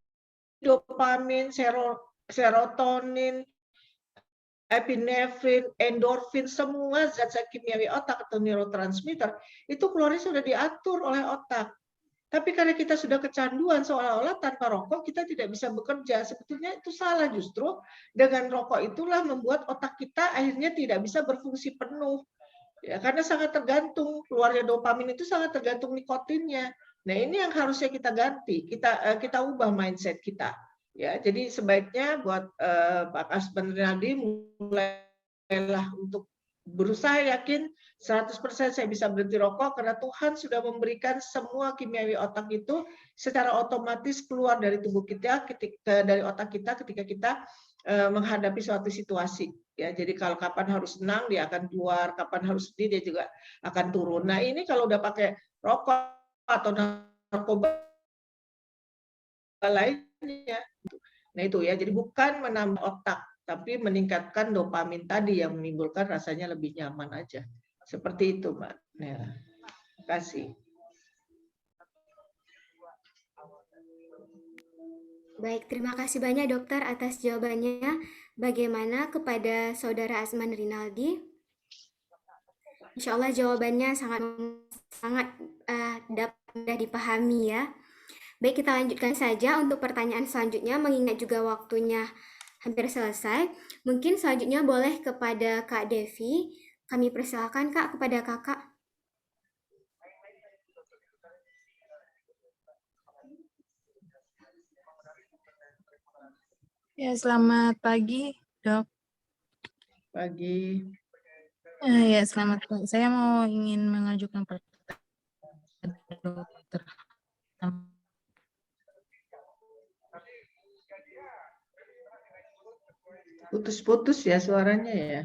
dopamin, serotonin, epinefrin, endorfin, semua zat-zat kimiawi otak atau neurotransmitter itu keluarnya sudah diatur oleh otak. Tapi karena kita sudah kecanduan seolah-olah tanpa rokok kita tidak bisa bekerja. Sebetulnya itu salah, justru dengan rokok itulah membuat otak kita akhirnya tidak bisa berfungsi penuh. Ya, karena sangat tergantung, keluarnya dopamin itu sangat tergantung nikotinnya. Nah, ini yang harusnya kita ganti, kita ubah mindset kita. Ya, jadi sebaiknya buat Pak Asman Rinaldi mulailah untuk berusaha yakin 100% saya bisa berhenti rokok karena Tuhan sudah memberikan semua kimiawi otak itu secara otomatis keluar dari tubuh kita, dari otak kita ketika kita menghadapi suatu situasi. Ya, jadi kalau kapan harus senang dia akan keluar, kapan harus sedih dia juga akan turun. Nah, ini kalau udah pakai rokok atau narkoba lainnya. Nah, itu ya. Jadi bukan menambah otak, tapi meningkatkan dopamin tadi yang menimbulkan rasanya lebih nyaman aja. Seperti itu, Mbak. Nah, terima kasih. Baik, terima kasih banyak dokter atas jawabannya. Bagaimana kepada saudara Asman Rinaldi? Insya Allah jawabannya sangat dapat mudah dipahami ya. Baik, kita lanjutkan saja untuk pertanyaan selanjutnya, mengingat juga waktunya hampir selesai. Mungkin selanjutnya boleh kepada Kak Devi. Kami persilakan Kak kepada Kakak. Ya, selamat pagi, Dok. Pagi. Ya, selamat pagi. Saya ingin mengajukan pertanyaan dokter. Putus-putus ya suaranya ya.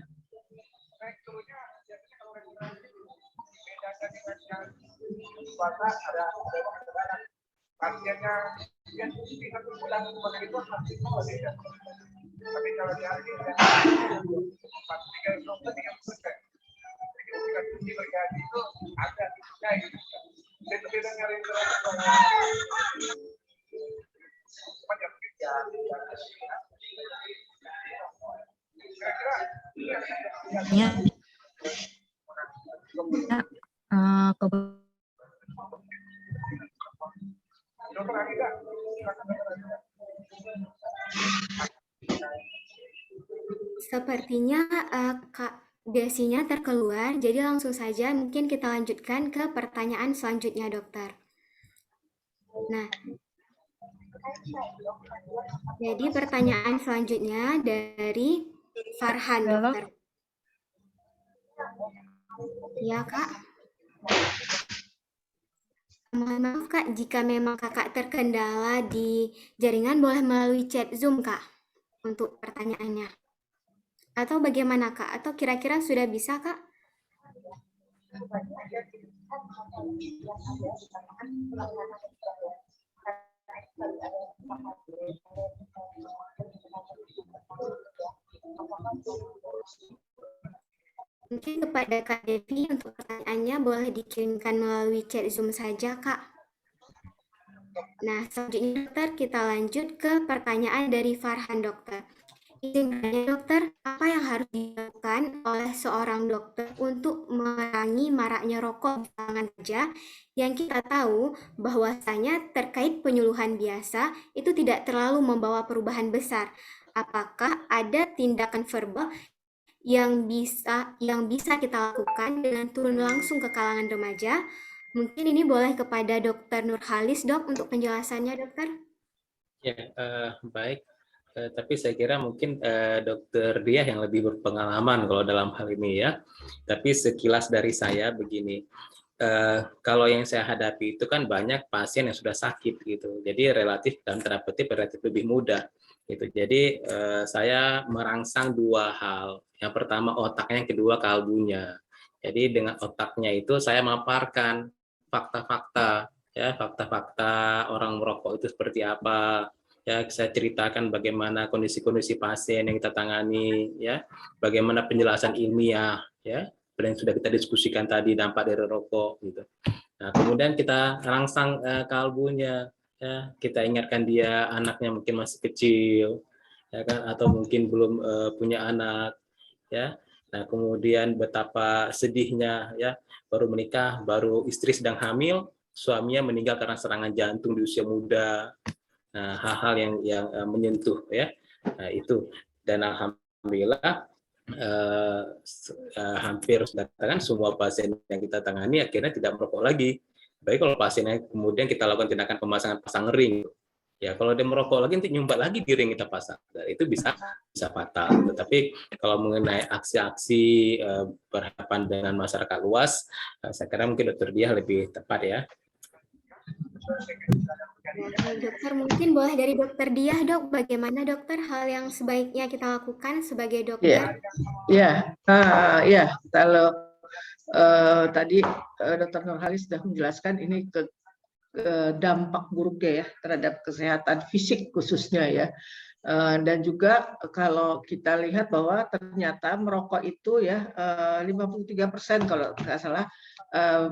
Ya, Sepertinya Kak Desinya terkeluar, jadi langsung saja mungkin kita lanjutkan ke pertanyaan selanjutnya, dokter. Nah, jadi pertanyaan selanjutnya dari Farhan, dokter. Ya, Kak. Mohon maaf, Kak, jika memang Kakak terkendala di jaringan, boleh melalui chat Zoom, Kak, untuk pertanyaannya. Atau bagaimana, Kak? Atau kira-kira sudah bisa, Kak? Mungkin kepada Kak Devi untuk pertanyaannya boleh dikirimkan melalui chat Zoom saja, Kak. Nah, selanjutnya dokter, kita lanjut ke pertanyaan dari Farhan, dokter. Izin bertanya, dokter, apa yang harus dilakukan oleh seorang dokter untuk mengurangi maraknya rokok di kalangan remaja yang kita tahu bahwasanya terkait penyuluhan biasa itu tidak terlalu membawa perubahan besar. Apakah ada tindakan verbal yang bisa kita lakukan dengan turun langsung ke kalangan remaja? Mungkin ini boleh kepada Dr. Nurhalis, dok, untuk penjelasannya, dokter. Ya, baik. Tapi saya kira mungkin Dokter Diah yang lebih berpengalaman kalau dalam hal ini ya. Tapi sekilas dari saya begini, kalau yang saya hadapi itu kan banyak pasien yang sudah sakit gitu. Jadi relatif dalam tanda petik relatif lebih mudah gitu. Jadi saya merangsang dua hal. Yang pertama otaknya, yang kedua kalbunya. Jadi dengan otaknya itu saya memaparkan fakta-fakta ya, fakta-fakta orang merokok itu seperti apa. Ya, saya ceritakan bagaimana kondisi-kondisi pasien yang kita tangani, ya, bagaimana penjelasan ilmiah, ya, yang sudah kita diskusikan tadi dampak dari rokok, gitu. Nah, kemudian kita rangsang kalbunya, ya, kita ingatkan dia anaknya mungkin masih kecil, ya kan, atau mungkin belum punya anak, ya. Nah, kemudian betapa sedihnya, ya, baru menikah, baru istri sedang hamil, suaminya meninggal karena serangan jantung di usia muda. Nah, hal-hal yang menyentuh ya. Nah, itu. Dan alhamdulillah hampir katakan semua pasien yang kita tangani akhirnya tidak merokok lagi. Baik kalau pasiennya kemudian kita lakukan tindakan pemasangan pasang ring. Ya, kalau dia merokok lagi nanti nyumbat lagi di ring kita pasang. Dan itu bisa fatal. Tetapi kalau mengenai aksi-aksi berhadapan dengan masyarakat luas, saya kira mungkin Dokter Diah lebih tepat ya. Dokter, mungkin boleh dari Dokter Diah, dok, bagaimana dokter hal yang sebaiknya kita lakukan sebagai dokter? Ya, kalau tadi Dr. Nurhalis sudah menjelaskan ini ke dampak buruknya ya terhadap kesehatan fisik khususnya ya. Dan juga kalau kita lihat bahwa ternyata merokok itu ya 53% kalau nggak salah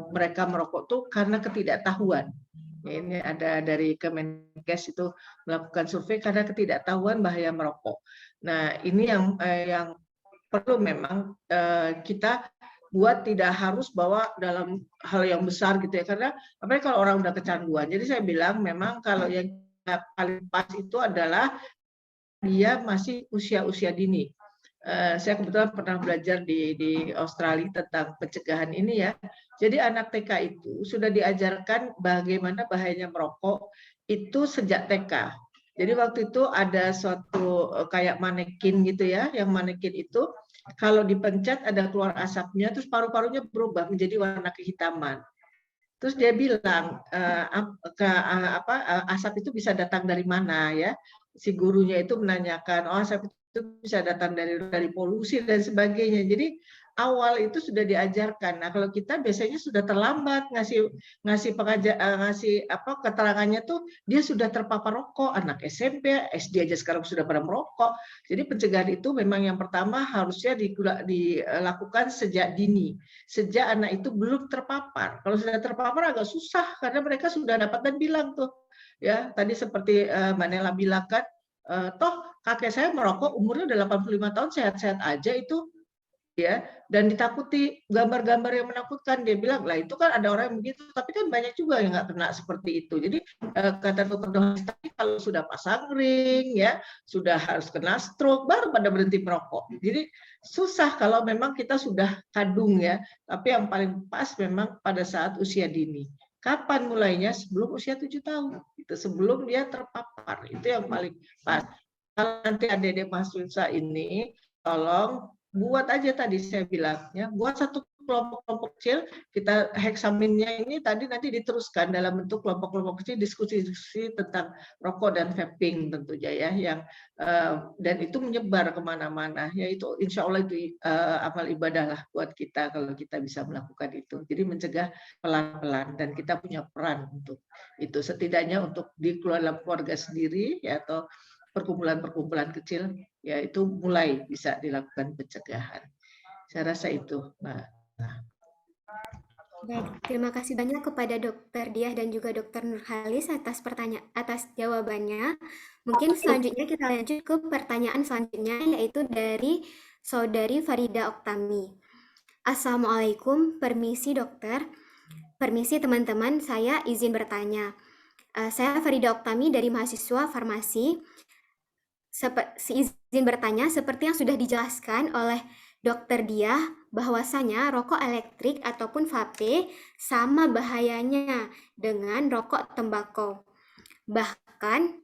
mereka merokok tuh karena ketidaktahuan. Ini ada dari Kemenkes itu melakukan survei karena ketidaktahuan bahaya merokok. Nah, ini yang perlu memang kita buat, tidak harus bawa dalam hal yang besar gitu ya, karena apalagi kalau orang udah kecanduan. Jadi saya bilang memang kalau yang paling pas itu adalah dia masih usia dini. Saya kebetulan pernah belajar di Australia tentang pencegahan ini ya. Jadi anak TK itu sudah diajarkan bagaimana bahayanya merokok itu sejak TK. Jadi waktu itu ada suatu kayak manekin gitu ya, yang manekin itu kalau dipencet ada keluar asapnya, terus paru-parunya berubah menjadi warna kehitaman. Terus dia bilang asap itu bisa datang dari mana ya? Si gurunya itu menanyakan, oh asap itu bisa datang dari polusi dan sebagainya. Jadi awal itu sudah diajarkan. Nah kalau kita biasanya sudah terlambat ngasih keterangannya tuh dia sudah terpapar rokok, anak SMP, SD aja sekarang sudah pada merokok. Jadi pencegahan itu memang yang pertama harusnya dilakukan sejak dini, sejak anak itu belum terpapar. Kalau sudah terpapar agak susah karena mereka sudah dapat dan bilang tuh ya tadi seperti Mbak Nela bilang kan, toh kakek saya merokok umurnya udah 85 tahun sehat-sehat aja itu ya, dan ditakuti gambar-gambar yang menakutkan. Dia bilang lah itu kan ada orang yang begitu, tapi kan banyak juga yang nggak kena seperti itu. Jadi kata dokter tadi kalau sudah pasang ring ya sudah harus kena stroke baru pada berhenti merokok. Jadi susah kalau memang kita sudah kadung ya, tapi yang paling pas memang pada saat usia dini. Kapan mulainya? Sebelum usia 7 tahun. Itu sebelum dia terpapar. Itu yang paling pas. Kalau nanti adik-adik mahasiswa ini tolong buat aja tadi saya bilang ya, buat satu kelompok-kelompok kecil, kita heksaminnya ini tadi nanti diteruskan dalam bentuk kelompok-kelompok kecil diskusi-diskusi tentang rokok dan vaping tentunya ya, yang dan itu menyebar kemana-mana ya, itu insya Allah itu amal ibadah lah buat kita kalau kita bisa melakukan itu. Jadi mencegah pelan-pelan dan kita punya peran untuk itu, setidaknya untuk di dalam keluarga sendiri ya, atau perkumpulan-perkumpulan kecil, yaitu mulai bisa dilakukan pencegahan. Saya rasa itu, Mbak. Baik, terima kasih banyak kepada Dr. Diah dan juga Dr. Nurhalis atas jawabannya. Mungkin selanjutnya kita lanjut ke pertanyaan selanjutnya, yaitu dari Saudari Farida Oktami. Assalamualaikum, permisi dokter. Permisi teman-teman, saya izin bertanya. Saya Farida Oktami dari mahasiswa farmasi. Izin bertanya, seperti yang sudah dijelaskan oleh Dr. Diah, bahwasanya rokok elektrik ataupun vape sama bahayanya dengan rokok tembakau. Bahkan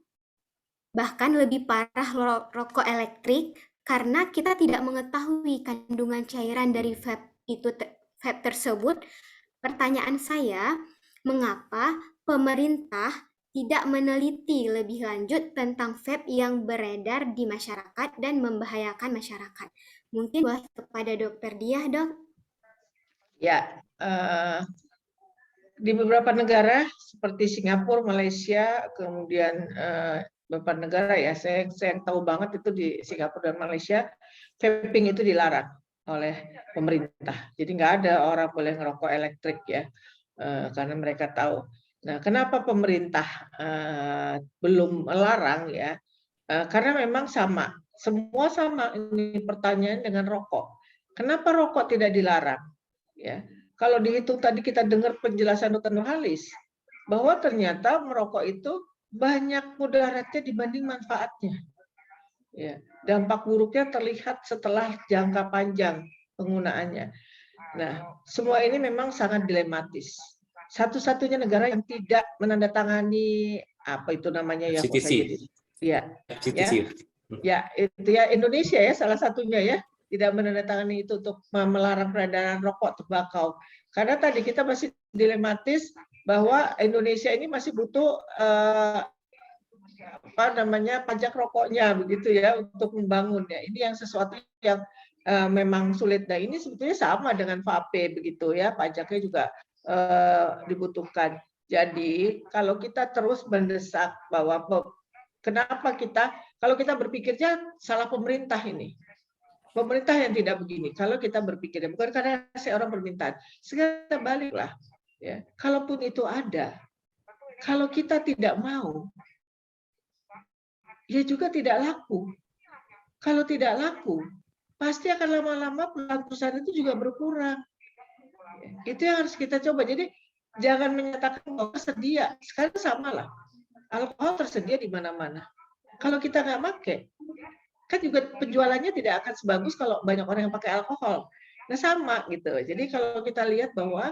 lebih parah rokok elektrik karena kita tidak mengetahui kandungan cairan dari vape tersebut. Pertanyaan saya, mengapa pemerintah tidak meneliti lebih lanjut tentang vape yang beredar di masyarakat dan membahayakan masyarakat? Mungkin buat kepada Dr. Diah, Dok. Ya, di beberapa negara seperti Singapura, Malaysia, kemudian beberapa negara ya, saya tahu banget itu di Singapura dan Malaysia, vaping itu dilarang oleh pemerintah. Jadi nggak ada orang boleh ngerokok elektrik ya, karena mereka tahu. Nah, kenapa pemerintah belum melarang ya? Karena memang sama, semua sama. Ini pertanyaan dengan rokok. Kenapa rokok tidak dilarang? Ya, kalau dihitung tadi kita dengar penjelasan Dr. Nurhalis bahwa ternyata merokok itu banyak mudaratnya dibanding manfaatnya. Ya, dampak buruknya terlihat setelah jangka panjang penggunaannya. Nah, semua ini memang sangat dilematis. Satu-satunya negara yang tidak menandatangani apa itu namanya ya, CTC. Ya, itu ya Indonesia ya salah satunya ya, tidak menandatangani itu untuk melarang peredaran rokok tembakau. Karena tadi kita masih dilematis bahwa Indonesia ini masih butuh pajak rokoknya begitu ya untuk membangunnya. Ini yang sesuatu yang memang sulit. Nah, ini sebetulnya sama dengan vape begitu ya, pajaknya juga dibutuhkan. Jadi kalau kita terus mendesak bahwa kenapa kalau kita berpikirnya salah pemerintah ini, pemerintah yang tidak begini. Kalau kita berpikirnya bukan karena seorang permintaan, sekarang kita baliklah ya. Kalaupun itu ada, kalau kita tidak mau, ya juga tidak laku. Kalau tidak laku, pasti akan lama-lama perusahaan itu juga berkurang. Itu yang harus kita coba. Jadi jangan menyatakan bahwa tersedia. Sekarang sama lah. Alkohol tersedia di mana-mana. Kalau kita nggak pakai, kan juga penjualannya tidak akan sebagus kalau banyak orang yang pakai alkohol. Nah sama gitu. Jadi kalau kita lihat bahwa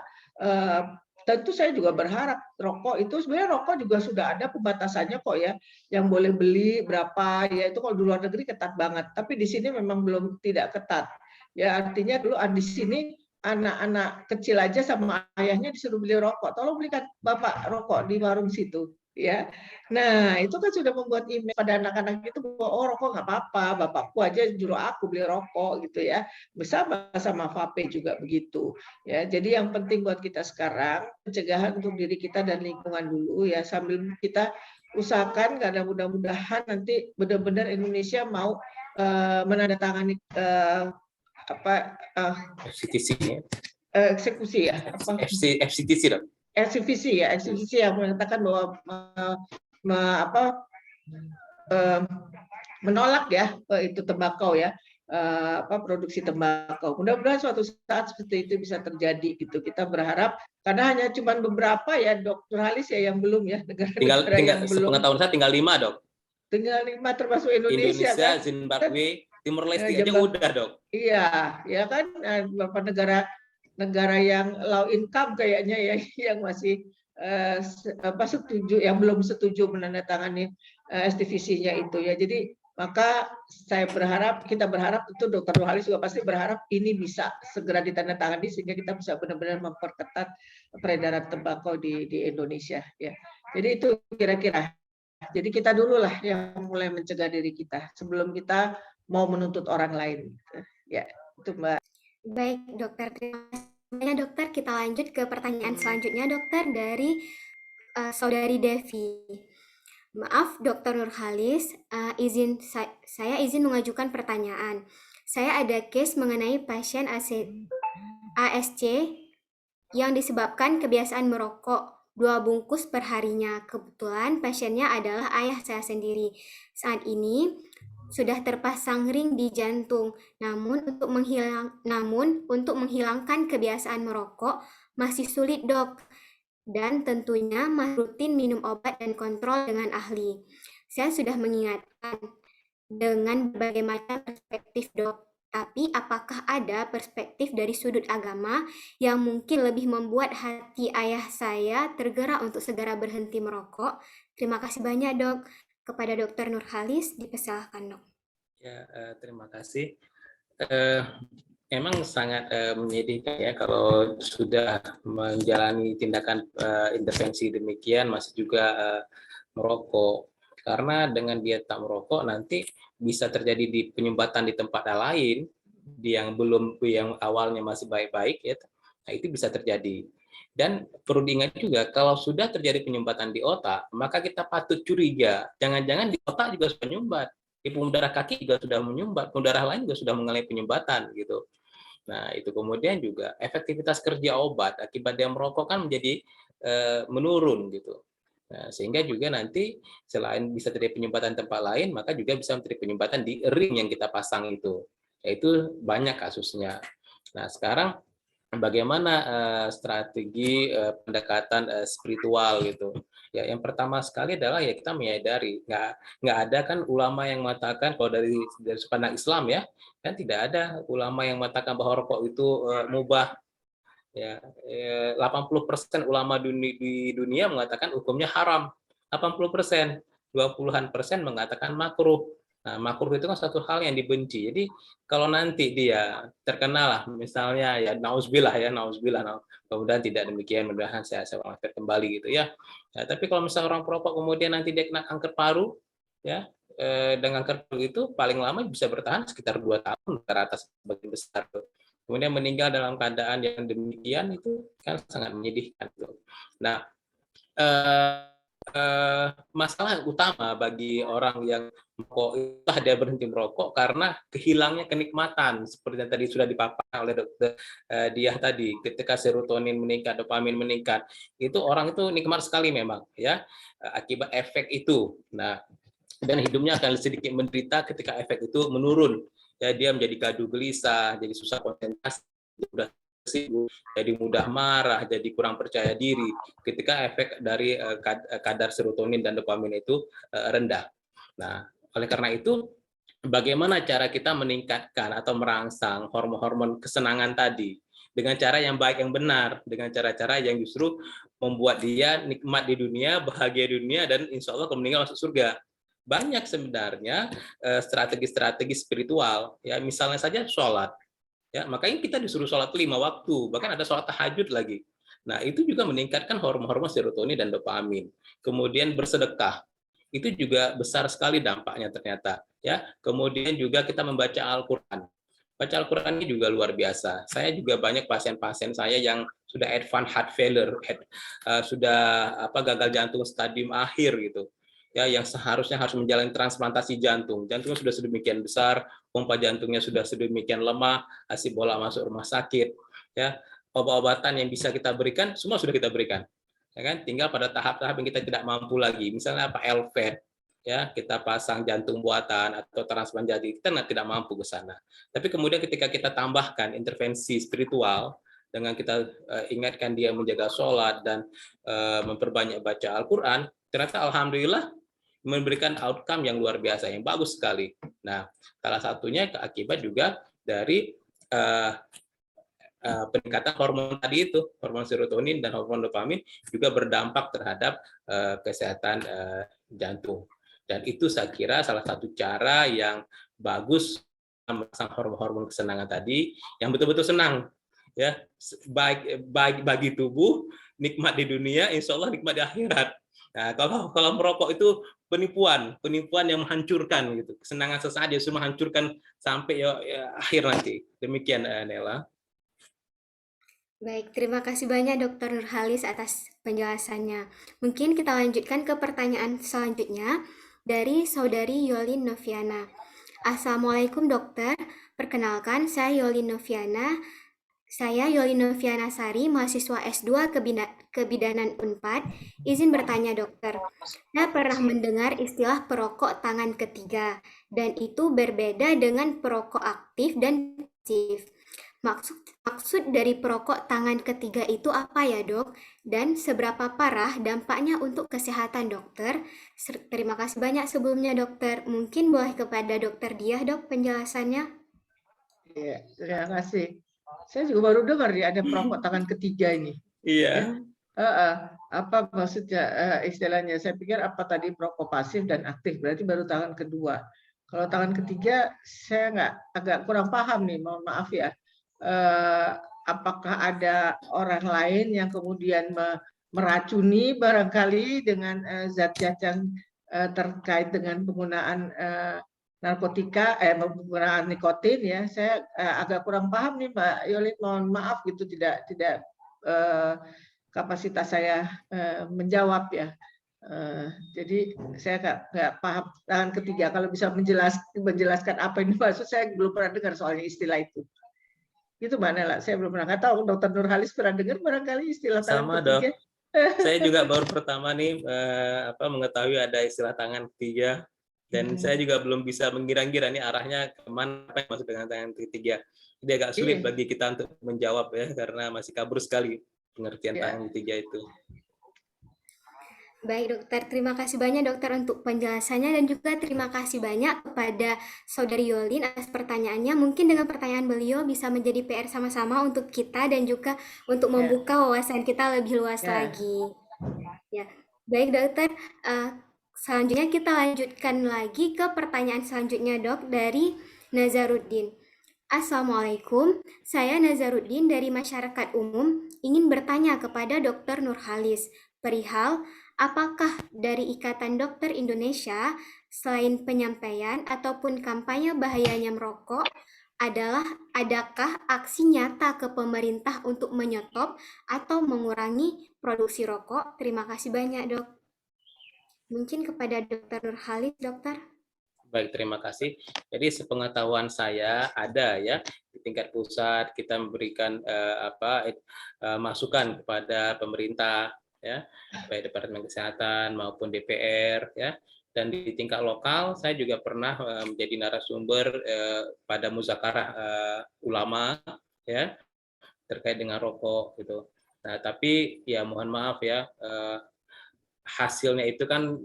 tentu saya juga berharap rokok itu sebenarnya rokok juga sudah ada pembatasannya kok ya, yang boleh beli berapa ya, itu kalau di luar negeri ketat banget, tapi di sini memang belum tidak ketat. Ya artinya dulu di sini anak-anak kecil aja sama ayahnya disuruh beli rokok, tolong belikan bapak rokok di warung situ ya. Nah itu kan sudah membuat image pada anak-anak itu bahwa oh rokok nggak apa-apa, bapakku aja juru aku beli rokok gitu ya. Bersama sama vape juga begitu ya. Jadi yang penting buat kita sekarang pencegahan untuk diri kita dan lingkungan dulu ya, sambil kita usahakan karena mudah-mudahan nanti benar-benar Indonesia mau menandatangani FCTC-nya. Eksekusi ya, FCTC dong. FCTC yang mengatakan bahwa menolak ya itu tembakau ya, produksi tembakau. Mudah-mudahan suatu saat seperti itu bisa terjadi gitu. Kita berharap karena hanya cuma beberapa ya Dr. Halis ya yang belum ya, negara-negara yang belum. Sepengetahuan saya tinggal 5 dok. Tinggal 5 termasuk Indonesia kan? Zimbabwe, Timor Leste aja udah dok. Iya, ya kan beberapa negara yang low income kayaknya ya yang masih setuju, yang belum setuju menandatangani STVC-nya itu ya. Jadi maka kita berharap itu Dr. Nurhalis juga pasti berharap ini bisa segera ditandatangani sehingga kita bisa benar-benar memperketat peredaran tembakau di Indonesia ya. Jadi itu kira-kira. Jadi kita dulu lah yang mulai mencegah diri kita sebelum kita mau menuntut orang lain. Ya, itu Mbak. Baik, dokter. Terima kasih dokter. Kita lanjut ke pertanyaan selanjutnya, dokter, dari saudari Devi. Maaf, Dokter Nurhalis, saya izin mengajukan pertanyaan. Saya ada case mengenai pasien ASC yang disebabkan kebiasaan merokok 2 bungkus per harinya. Kebetulan pasiennya adalah ayah saya sendiri. Saat ini sudah terpasang ring di jantung. Namun untuk menghilangkan kebiasaan merokok masih sulit, Dok. Dan tentunya rutin minum obat dan kontrol dengan ahli. Saya sudah mengingatkan dengan berbagai macam perspektif, Dok. Tapi apakah ada perspektif dari sudut agama yang mungkin lebih membuat hati ayah saya tergerak untuk segera berhenti merokok? Terima kasih banyak, Dok. Kepada Dr. Nurhalis, dipersilahkan, Dok. Ya, terima kasih. Emang sangat menyedihkan ya kalau sudah menjalani tindakan intervensi demikian masih juga merokok. Karena dengan dia tak merokok nanti bisa terjadi di penyumbatan di tempat lain yang awalnya masih baik-baik ya. Nah, itu bisa terjadi. Dan perlu diingat juga kalau sudah terjadi penyumbatan di otak, maka kita patut curiga, jangan-jangan di otak juga sudah menyumbat. Di pembuluh darah kaki juga sudah menyumbat, pembuluh darah lain juga sudah mengalami penyumbatan gitu. Nah, itu kemudian juga efektivitas kerja obat akibat dia merokok kan menjadi menurun gitu. Nah, sehingga juga nanti selain bisa terjadi penyumbatan tempat lain, maka juga bisa terjadi penyumbatan di ring yang kita pasang itu. Yaitu banyak kasusnya. Nah, sekarang bagaimana strategi pendekatan spiritual gitu. Ya, yang pertama sekali adalah ya kita menyadari nggak ada kan ulama yang mengatakan kalau dari pandang Islam ya kan tidak ada ulama yang mengatakan bahwa rokok itu mubah. Ya, 80% ulama di dunia mengatakan hukumnya haram. 80%, 20-an% mengatakan makruh. Nah, makruh itu kan satu hal yang dibenci. Jadi kalau nanti dia terkenal lah, misalnya ya nauzubillah, kemudian tidak demikian, mudah-mudahan saya wafat kembali gitu ya. Nah, tapi kalau misalnya orang perokok kemudian nanti dia kena kanker paru, ya dengan kanker paru itu paling lama bisa bertahan sekitar 2 tahun rata sebagian besar. Kemudian meninggal dalam keadaan yang demikian itu kan sangat menyedihkan. Nah, masalah utama bagi orang yang merokok itu dia berhenti merokok karena kehilangnya kenikmatan seperti yang tadi sudah dipaparkan oleh Dokter Diah tadi. Ketika serotonin meningkat, dopamin meningkat, itu orang itu nikmat sekali memang ya akibat efek itu. Nah, dan hidupnya akan sedikit menderita ketika efek itu menurun. Ya, dia menjadi gaduh gelisah, jadi susah konsentrasi, mudah sibuk, jadi mudah marah, jadi kurang percaya diri ketika efek dari kadar serotonin dan dopamin itu rendah. Nah, oleh karena itu bagaimana cara kita meningkatkan atau merangsang hormon-hormon kesenangan tadi? dengan cara yang baik, yang benar, dengan cara-cara yang justru membuat dia nikmat di dunia, bahagia di dunia, dan insya Allah kalau meninggal masuk surga. Banyak sebenarnya strategi-strategi spiritual, ya misalnya saja sholat, ya makanya kita disuruh sholat 5 waktu, bahkan ada sholat tahajud lagi. Nah itu juga meningkatkan hormon-hormon serotonin dan dopamin. Kemudian bersedekah, itu juga besar sekali dampaknya ternyata. Ya, kemudian juga kita membaca Al-Quran. Baca Al-Quran ini juga luar biasa. Saya juga banyak pasien-pasien saya yang sudah advanced heart failure, sudah gagal jantung stadium akhir gitu. Ya, yang seharusnya harus menjalani transplantasi jantung. Jantungnya sudah sedemikian besar, pompa jantungnya sudah sedemikian lemah, asib bola masuk rumah sakit. Ya, obat-obatan yang bisa kita berikan semua sudah kita berikan. Ya kan? Tinggal pada tahap-tahap yang kita tidak mampu lagi. Misalnya apa LVAD, ya kita pasang jantung buatan atau transplant jadi, kita tidak mampu ke sana. Tapi kemudian ketika kita tambahkan intervensi spiritual dengan kita ingatkan dia menjaga sholat dan memperbanyak baca Al-Quran, ternyata alhamdulillah memberikan outcome yang luar biasa, yang bagus sekali. Nah, salah satunya akibat juga dari peningkatan hormon tadi itu, hormon serotonin dan hormon dopamin juga berdampak terhadap kesehatan jantung. Dan itu saya kira salah satu cara yang bagus memasang hormon-hormon kesenangan tadi yang betul-betul senang, ya baik bagi tubuh, nikmat di dunia, insya Allah nikmat di akhirat. Nah, kalau merokok itu penipuan yang menghancurkan gitu, kesenangan sesaat justru menghancurkan sampai akhir nanti. Demikian Nela. Baik, terima kasih banyak Dr. Nurhalis atas penjelasannya. Mungkin kita lanjutkan ke pertanyaan selanjutnya dari Saudari Yolin Noviana. Assalamualaikum dokter, perkenalkan saya Yolin Noviana. Saya Yolin Noviana Sari, mahasiswa S2 Kebidanan Unpad. Izin bertanya dokter, saya pernah mendengar istilah perokok tangan ketiga, dan itu berbeda dengan perokok aktif dan pasif. Maksud dari perokok tangan ketiga itu apa ya dok? Dan seberapa parah dampaknya untuk kesehatan dokter? Terima kasih banyak sebelumnya dokter. Mungkin boleh kepada dokter Diah dok penjelasannya? Iya, terima kasih. Saya juga baru dengar ya ada perokok tangan ketiga ini. Iya. Apa maksudnya istilahnya? Saya pikir apa tadi perokok pasif dan aktif, berarti baru tangan kedua. Kalau tangan ketiga saya agak kurang paham nih, mohon maaf ya. Apakah ada orang lain yang kemudian meracuni barangkali dengan zat-zat yang terkait dengan penggunaan narkotika, penggunaan nikotin ya. Saya agak kurang paham nih Mbak Yolin, mohon maaf gitu, tidak kapasitas saya menjawab ya. Jadi saya nggak paham tangan ketiga. Kalau bisa menjelaskan apa ini maksud, saya belum pernah dengar soalnya istilah itu. Itu mana lah, saya belum pernah. Nggak tahu Dr. Nurhalis pernah dengar barangkali istilah tangan ketiga. Saya juga baru pertama nih mengetahui ada istilah tangan ketiga, dan saya juga belum bisa mengira-ngira nih arahnya kemana apa yang masuk dengan tangan ketiga. Jadi agak sulit bagi kita untuk menjawab ya, karena masih kabur sekali pengertian tangan ketiga itu. Baik dokter, terima kasih banyak dokter untuk penjelasannya, dan juga terima kasih banyak kepada Saudari Yolin atas pertanyaannya. Mungkin dengan pertanyaan beliau bisa menjadi PR sama-sama untuk kita dan juga untuk membuka wawasan kita lebih luas lagi. Ya, baik dokter. Selanjutnya kita lanjutkan lagi ke pertanyaan selanjutnya dok dari Nazaruddin. Assalamualaikum, saya Nazaruddin dari masyarakat umum ingin bertanya kepada Dr. Nurhalis perihal apakah dari Ikatan Dokter Indonesia selain penyampaian ataupun kampanye bahayanya merokok adakah aksi nyata ke pemerintah untuk menyetop atau mengurangi produksi rokok? Terima kasih banyak dok. Mungkin kepada Dr. Nurhalis, dokter. Baik, terima kasih. Jadi sepengetahuan saya ada ya di tingkat pusat kita memberikan masukan kepada pemerintah ya, baik Departemen Kesehatan maupun DPR ya. Dan di tingkat lokal saya juga pernah menjadi narasumber pada muzakarah ulama ya terkait dengan rokok gitu. Nah, tapi ya mohon maaf ya, hasilnya itu kan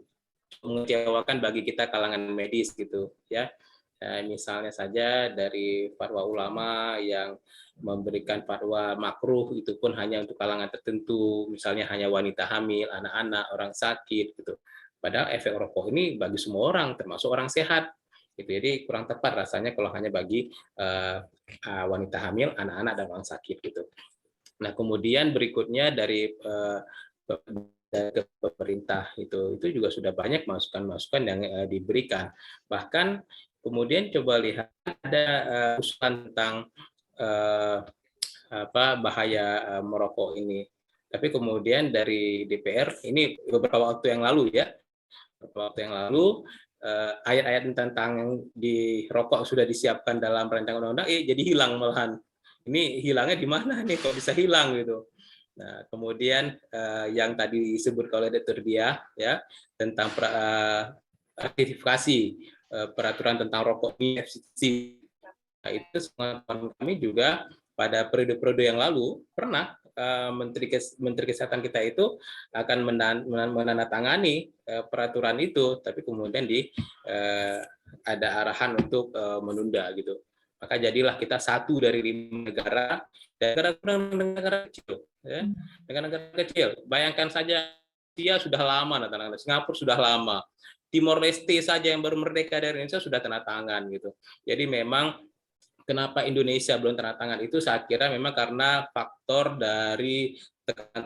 mengecewakan bagi kita kalangan medis gitu ya. Misalnya saja dari fatwa ulama yang memberikan fatwa makruh itu pun hanya untuk kalangan tertentu, misalnya hanya wanita hamil, anak-anak, orang sakit gitu. Padahal efek rokok ini bagi semua orang, termasuk orang sehat. Gitu. Jadi kurang tepat rasanya kalau hanya bagi wanita hamil, anak-anak dan orang sakit gitu. Nah, kemudian berikutnya dari pemerintah itu juga sudah banyak masukan-masukan yang diberikan. Bahkan kemudian coba lihat ada usulan tentang bahaya merokok ini. Tapi kemudian dari DPR ini beberapa waktu yang lalu ya, ayat-ayat tentang di rokok sudah disiapkan dalam rancangan undang-undang, jadi hilang malahan. Ini hilangnya di mana nih kok bisa hilang gitu. Nah, kemudian yang tadi disebut oleh Dr. Dia ya tentang ratifikasi peraturan tentang rokok ini FCC. Nah, itu semua kami juga pada periode-periode yang lalu pernah Menteri Kesehatan kita itu akan menandatangani peraturan itu, tapi kemudian ada arahan untuk menunda gitu. Maka jadilah kita satu dari 5 negara, negara kecil, ya, negara kecil. Bayangkan saja, Rusia sudah lama, Singapura sudah lama, Timor Leste saja yang baru merdeka dari Indonesia sudah tanda tangan gitu. Jadi memang kenapa Indonesia belum tanda tangan itu saya kira memang karena faktor dari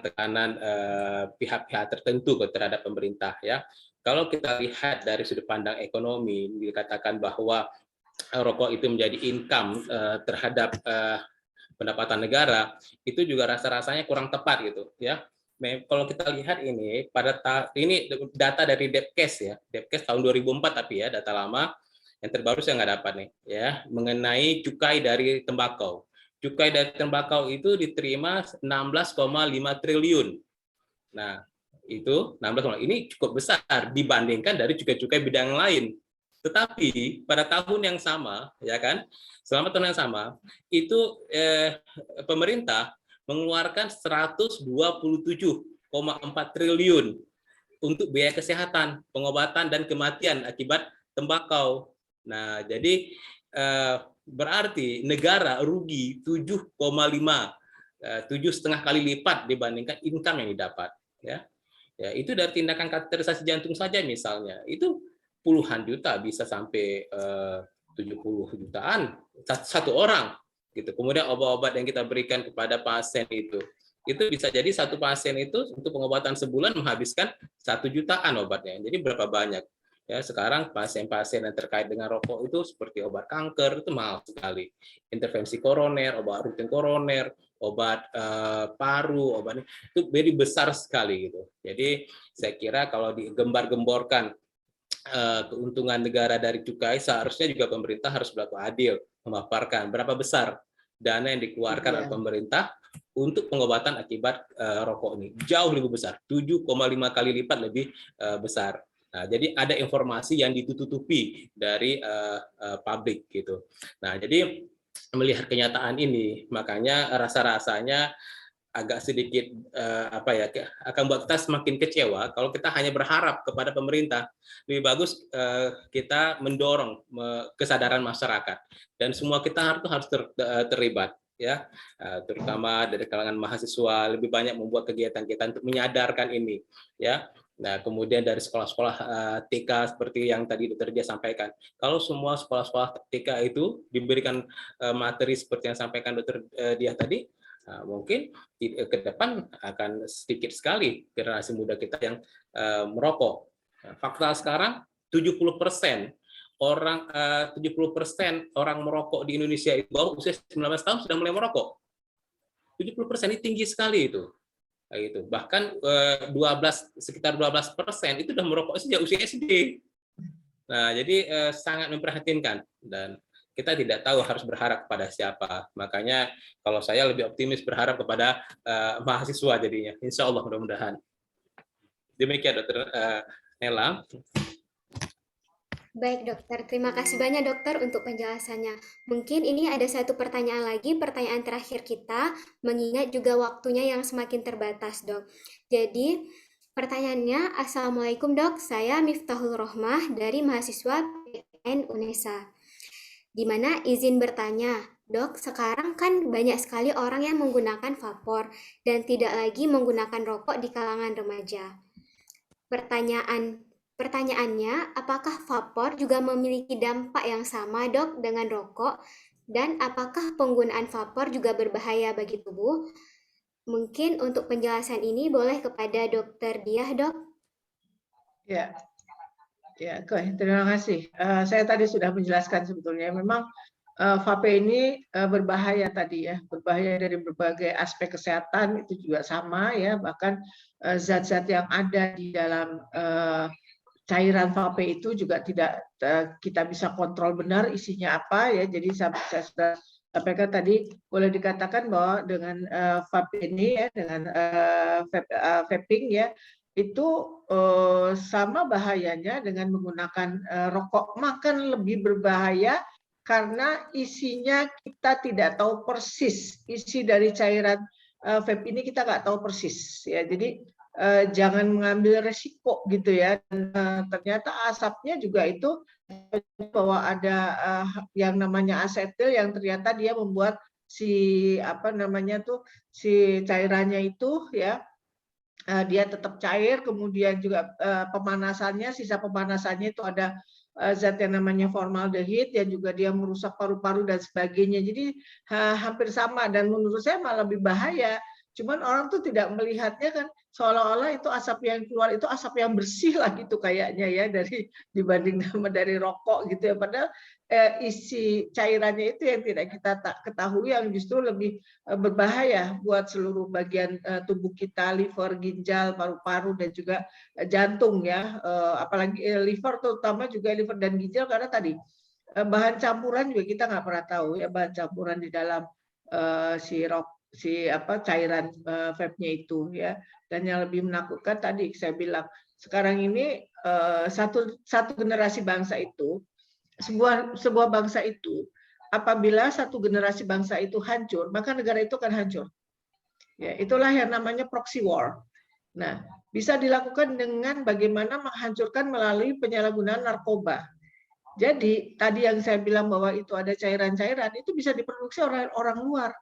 tekanan pihak-pihak tertentu terhadap pemerintah ya. Kalau kita lihat dari sudut pandang ekonomi, dikatakan bahwa rokok itu menjadi income terhadap pendapatan negara, itu juga rasa-rasanya kurang tepat gitu ya. Kalau kita lihat ini ini data dari Depkes ya, Depkes tahun 2004 tapi ya data lama, yang terbaru saya nggak dapat nih ya, mengenai cukai dari tembakau. Cukai dari tembakau itu diterima 16,5 triliun. Nah, itu 16, ini cukup besar dibandingkan dari cukai-cukai bidang lain. Tetapi pada tahun yang sama, ya kan, selama tahun yang sama, itu pemerintah mengeluarkan 127,4 triliun untuk biaya kesehatan, pengobatan dan kematian akibat tembakau. Nah, jadi berarti negara rugi 7,5 kali lipat dibandingkan income yang didapat. Ya, itu dari tindakan kateterisasi jantung saja misalnya, itu puluhan juta, bisa sampai 70 jutaan satu orang gitu. Kemudian obat-obat yang kita berikan kepada pasien itu bisa jadi satu pasien itu untuk pengobatan sebulan menghabiskan 1 jutaan obatnya. Jadi berapa banyak ya sekarang pasien-pasien yang terkait dengan rokok itu seperti obat kanker itu mahal sekali, intervensi koroner, obat rutin koroner, obat paru, obat itu jadi besar sekali gitu. Jadi saya kira kalau digembar-gemborkan keuntungan negara dari cukai, seharusnya juga pemerintah harus berlaku adil, memaparkan berapa besar dana yang dikeluarkan oleh pemerintah untuk pengobatan akibat rokok ini. Jauh lebih besar, 7,5 kali lipat lebih besar. Nah, jadi ada informasi yang ditutupi dari publik gitu. Nah, jadi melihat kenyataan ini, makanya rasa-rasanya agak sedikit akan buat kita semakin kecewa kalau kita hanya berharap kepada pemerintah. Lebih bagus kita mendorong kesadaran masyarakat dan semua kita harus terlibat ya, terutama dari kalangan mahasiswa lebih banyak membuat kegiatan-kegiatan untuk menyadarkan ini ya. Nah, kemudian dari sekolah-sekolah TK seperti yang tadi Dr. Dia sampaikan, kalau semua sekolah-sekolah TK itu diberikan materi seperti yang sampaikan Dr. Dia tadi, nah, mungkin ke depan akan sedikit sekali generasi muda kita yang merokok. Nah, fakta sekarang 70% orang merokok di Indonesia itu bawah usia 19 tahun sudah mulai merokok. 70% ini tinggi sekali itu. Nah, itu. Bahkan sekitar 12% itu sudah merokok sejak usia SD. Nah, jadi sangat memprihatinkan dan kita tidak tahu harus berharap kepada siapa. Makanya kalau saya lebih optimis berharap kepada mahasiswa jadinya. Insya Allah mudah-mudahan. Demikian Dr. Nela. Baik dokter, terima kasih banyak dokter untuk penjelasannya. Mungkin ini ada satu pertanyaan lagi, pertanyaan terakhir kita, mengingat juga waktunya yang semakin terbatas dok. Jadi pertanyaannya, Assalamualaikum dok, saya Miftahul Rohmah dari mahasiswa PN UNESA. Di mana izin bertanya, Dok, sekarang kan banyak sekali orang yang menggunakan vapor dan tidak lagi menggunakan rokok di kalangan remaja. Pertanyaannya, apakah vapor juga memiliki dampak yang sama, Dok, dengan rokok? Dan apakah penggunaan vapor juga berbahaya bagi tubuh? Mungkin untuk penjelasan ini boleh kepada Dokter Diah, Dok. Ya, ya, oke, terima kasih. Saya tadi sudah menjelaskan sebetulnya memang vape ini berbahaya tadi ya, berbahaya dari berbagai aspek kesehatan itu juga sama ya, bahkan zat-zat yang ada di dalam cairan vape itu juga tidak kita bisa kontrol benar isinya apa ya. Jadi saya sudah sampaikan tadi, boleh dikatakan bahwa dengan vape ini ya, dengan vaping ya, itu sama bahayanya dengan menggunakan rokok, makan lebih berbahaya karena isinya kita tidak tahu persis isi dari cairan vape ini, kita nggak tahu persis ya. Jadi jangan mengambil resiko gitu ya. Dan, ternyata asapnya juga itu bahwa ada yang namanya asetil yang ternyata dia membuat si apa namanya tuh si cairannya itu ya dia tetap cair, kemudian juga pemanasannya, sisa pemanasannya itu ada zat yang namanya formaldehid yang juga dia merusak paru-paru dan sebagainya. Jadi hampir sama dan menurut saya malah lebih bahaya. Cuman orang tuh tidak melihatnya kan, seolah-olah itu asap yang keluar itu asap yang bersih lah gitu kayaknya ya, dari dibanding dari rokok gitu ya. Padahal isi cairannya itu yang tidak kita ketahui, yang justru lebih berbahaya buat seluruh bagian tubuh kita, liver, ginjal, paru-paru dan juga jantung ya. Apalagi liver, terutama juga liver dan ginjal, karena tadi bahan campuran juga kita nggak pernah tahu ya, bahan campuran di dalam si cairan vape-nya itu ya. Dan yang lebih menakutkan tadi saya bilang, sekarang ini satu generasi bangsa itu, sebuah bangsa itu, apabila satu generasi bangsa itu hancur, maka negara itu akan hancur. Ya, itulah yang namanya proxy war. Nah, bisa dilakukan dengan bagaimana menghancurkan melalui penyalahgunaan narkoba. Jadi tadi yang saya bilang bahwa itu ada cairan-cairan, itu bisa diproduksi oleh orang luar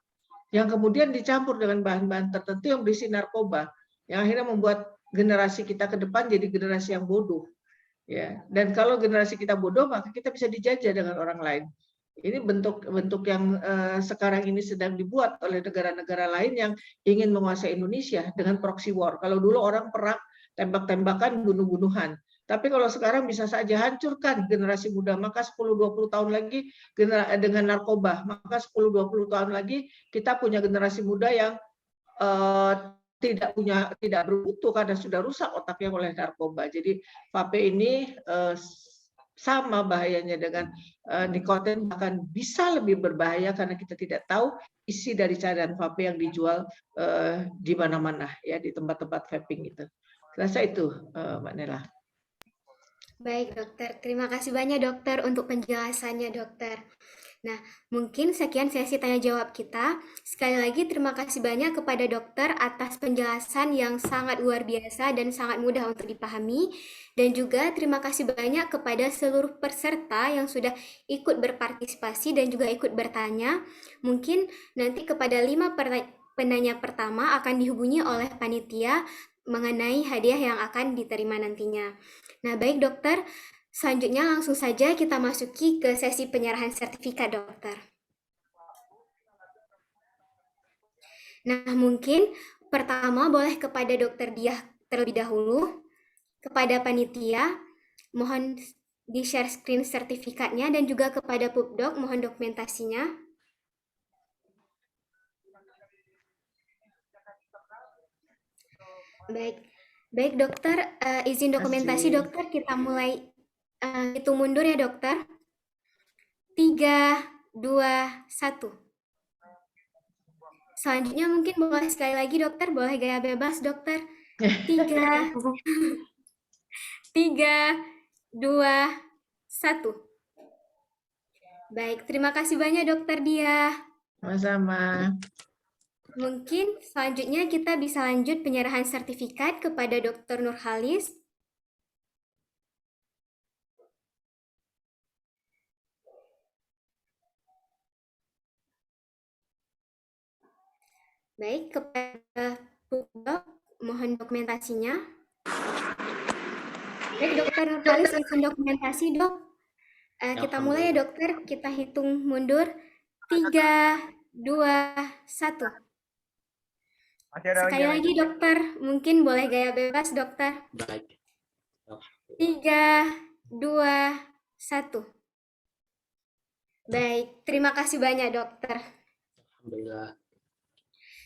yang kemudian dicampur dengan bahan-bahan tertentu yang berisi narkoba, yang akhirnya membuat generasi kita ke depan jadi generasi yang bodoh. Ya, dan kalau generasi kita bodoh, maka kita bisa dijajah dengan orang lain. Ini bentuk yang sekarang ini sedang dibuat oleh negara-negara lain yang ingin menguasai Indonesia dengan proxy war. Kalau dulu orang perang, tembak-tembakan, bunuh-bunuhan. Tapi kalau sekarang bisa saja hancurkan generasi muda, maka 10-20 tahun lagi dengan narkoba, maka 10-20 tahun lagi kita punya generasi muda yang tidak berutuh karena sudah rusak otaknya oleh narkoba. Jadi vape ini sama bahayanya dengan nikotin, bahkan bisa lebih berbahaya karena kita tidak tahu isi dari cairan vape yang dijual di mana-mana ya, di tempat-tempat vaping itu. Rasa itu Mbak Nela. Baik, dokter. Terima kasih banyak, dokter, untuk penjelasannya, dokter. Nah, mungkin sekian sesi tanya jawab kita. Sekali lagi terima kasih banyak kepada dokter atas penjelasan yang sangat luar biasa dan sangat mudah untuk dipahami. Dan juga terima kasih banyak kepada seluruh peserta yang sudah ikut berpartisipasi dan juga ikut bertanya. Mungkin nanti kepada 5 penanya pertama akan dihubungi oleh panitia mengenai hadiah yang akan diterima nantinya. Nah, baik dokter, selanjutnya langsung saja kita masuki ke sesi penyerahan sertifikat, dokter. Nah, mungkin pertama boleh kepada dokter Diah terlebih dahulu. Kepada panitia, mohon di-share screen sertifikatnya dan juga kepada Pupdok, mohon dokumentasinya. Baik dokter, izin dokumentasi dokter, kita mulai hitung mundur ya dokter. 3, 2, 1. Selanjutnya mungkin boleh sekali lagi dokter, boleh gaya bebas dokter. 3, 2, 1. Baik, terima kasih banyak dokter Diah. Sama-sama. Mungkin selanjutnya kita bisa lanjut penyerahan sertifikat kepada Dr. Nurhalis. Baik, kepada Dok, mohon dokumentasinya. Baik, Dokter Nurkalis izin dokumentasi, Dok. Kita mulai ya, Dokter. Kita hitung mundur. 3, 2, 1. Sekali lagi, Dokter. Mungkin boleh gaya bebas, Dokter. Baik. 3, 2, 1. Baik, terima kasih banyak, Dokter. Alhamdulillah.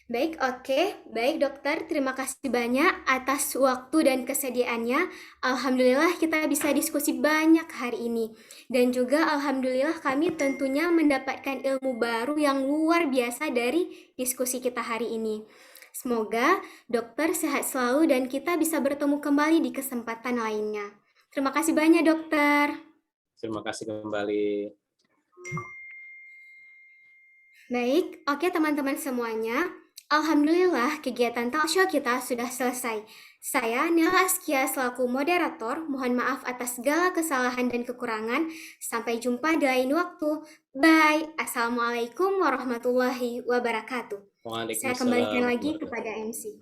Baik, oke. Baik, Dokter. Terima kasih banyak atas waktu dan kesediaannya. Alhamdulillah kita bisa diskusi banyak hari ini. Dan juga alhamdulillah kami tentunya mendapatkan ilmu baru yang luar biasa dari diskusi kita hari ini. Semoga Dokter sehat selalu dan kita bisa bertemu kembali di kesempatan lainnya. Terima kasih banyak, Dokter. Terima kasih kembali. Baik, oke teman-teman semuanya. Alhamdulillah kegiatan talk show kita sudah selesai. Saya Nela Askia selaku moderator, mohon maaf atas segala kesalahan dan kekurangan. Sampai jumpa di lain waktu. Bye. Assalamualaikum warahmatullahi wabarakatuh. Saya kembalikan lagi kepada MC.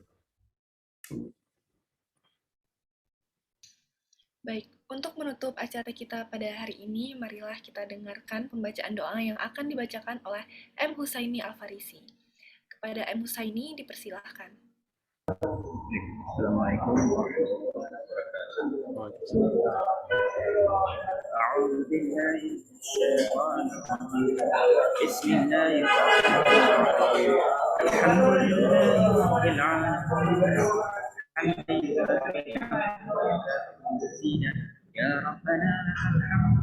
Baik, untuk menutup acara kita pada hari ini, marilah kita dengarkan pembacaan doa yang akan dibacakan oleh M. Husaini Al-Farisi. Kepada M. Husaini dipersilahkan. Assalamualaikum warahmatullahi wabarakatuh. Bismillahirrahmanirrahim. Alhamdulillahirabbil alamin. Ya Rabbana lakal hamdu.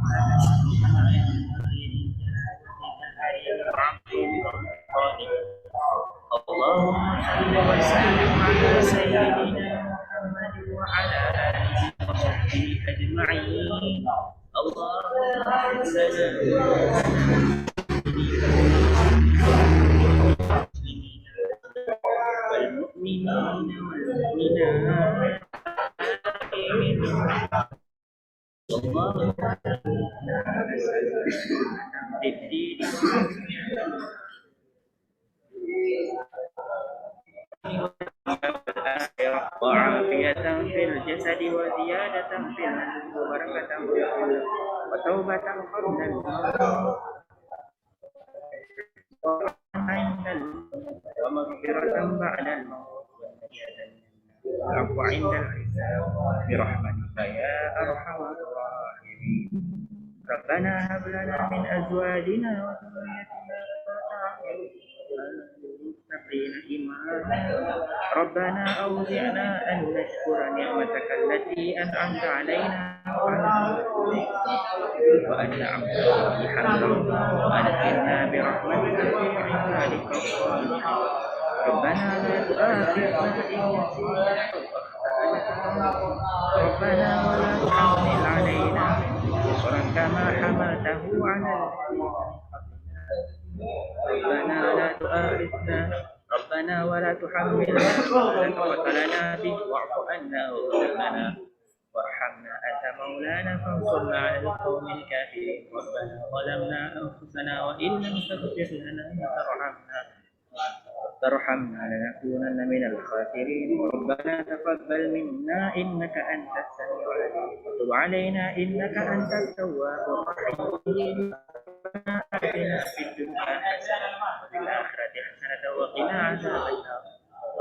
اللهم صل وسلم على سيدنا محمد وعلى آله وصحبه أجمعين. اللهم اغفر والمؤمنين والمؤمنات اللهم في الدين وعافية في الجسد وزيادة في الرزق وبركة وتوبة قبل الموت ومغفرة بعد الموت والعفو عند الحساب برحمتك يا أرحم الراحمين. ربنا هب لنا من أزواجنا وذريتنا المتقين إماما. ربنا أوزعنا أن نشكر نعمتك التي أنعمت علينا وأن نعمل صالحا وأدخلنا برحمتك في عبادك الصالحين. ربنا لا تؤاخذنا إن نسينا أو أخطأنا. ربنا ولا تحمل علينا إصرا كما حملته على الذين ربنا لا تؤاخذنا. ربنا ولا تحملنا ما لا طاقة لنا به واعف عنا واغفر لنا وارحمنا أنت مولانا فانصرنا على القوم الكافرين. ربنا ظلمنا أنفسنا وإن لم تغفر لنا وترحمنا لنكونن من الخاسرين. ربنا تقبل منا إنك أنت السميع العليم وتب علينا إنك أنت التواب الرحيم. ربنا آتنا في الدنيا حسنة وفي الآخرة حسنة وقنا عذاب النار.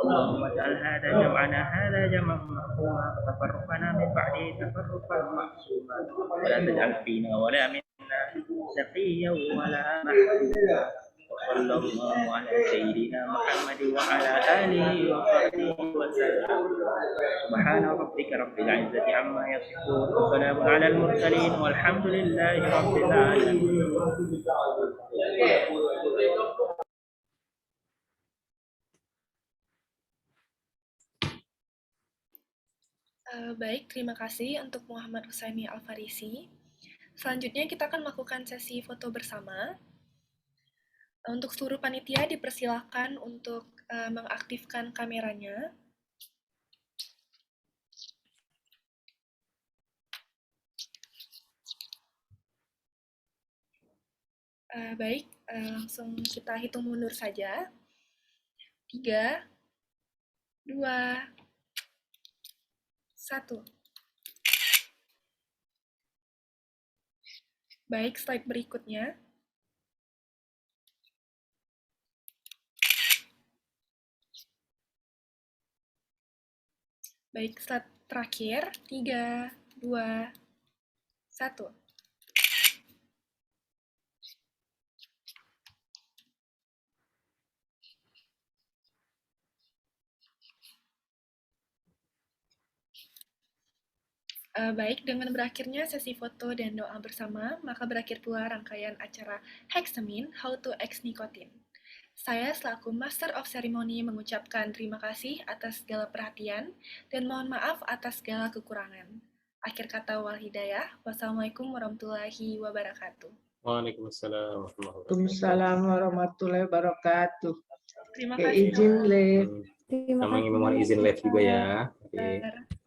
اللهم اجعل هذا جمعنا هذا جمعا مرحوما وتفرقنا من بعده تفرقا معصوما ولا تجعل فينا ولا منا شقيا ولا محروما. وصلى الله على سيدنا محمد وعلى آله وصحبه وسلم. سبحان ربك رب العزة عما يصفون وسلام على المرسلين والحمد لله رب العالمين. Baik, terima kasih untuk Muhammad Husaini Al-Farisi. Selanjutnya kita akan melakukan sesi foto bersama. Untuk seluruh panitia dipersilakan untuk mengaktifkan kameranya. Baik, langsung kita hitung mundur saja. 3, 2, 1. Baik, slide berikutnya. Baik, slide terakhir. 3, 2, 1. Baik, dengan berakhirnya sesi foto dan doa bersama, maka berakhir pula rangkaian acara Hexamin How to X Nicotine. Saya selaku Master of Ceremony mengucapkan terima kasih atas segala perhatian dan mohon maaf atas segala kekurangan. Akhir kata wal hidayah. Wassalamualaikum warahmatullahi wabarakatuh. Waalaikumsalam warahmatullahi wabarakatuh. Waalaikumsalam warahmatullahi wabarakatuh. Terima Oke, kasih. izin live. Terima Kami kasih. mohon izin live juga ya. Oke. Dokter.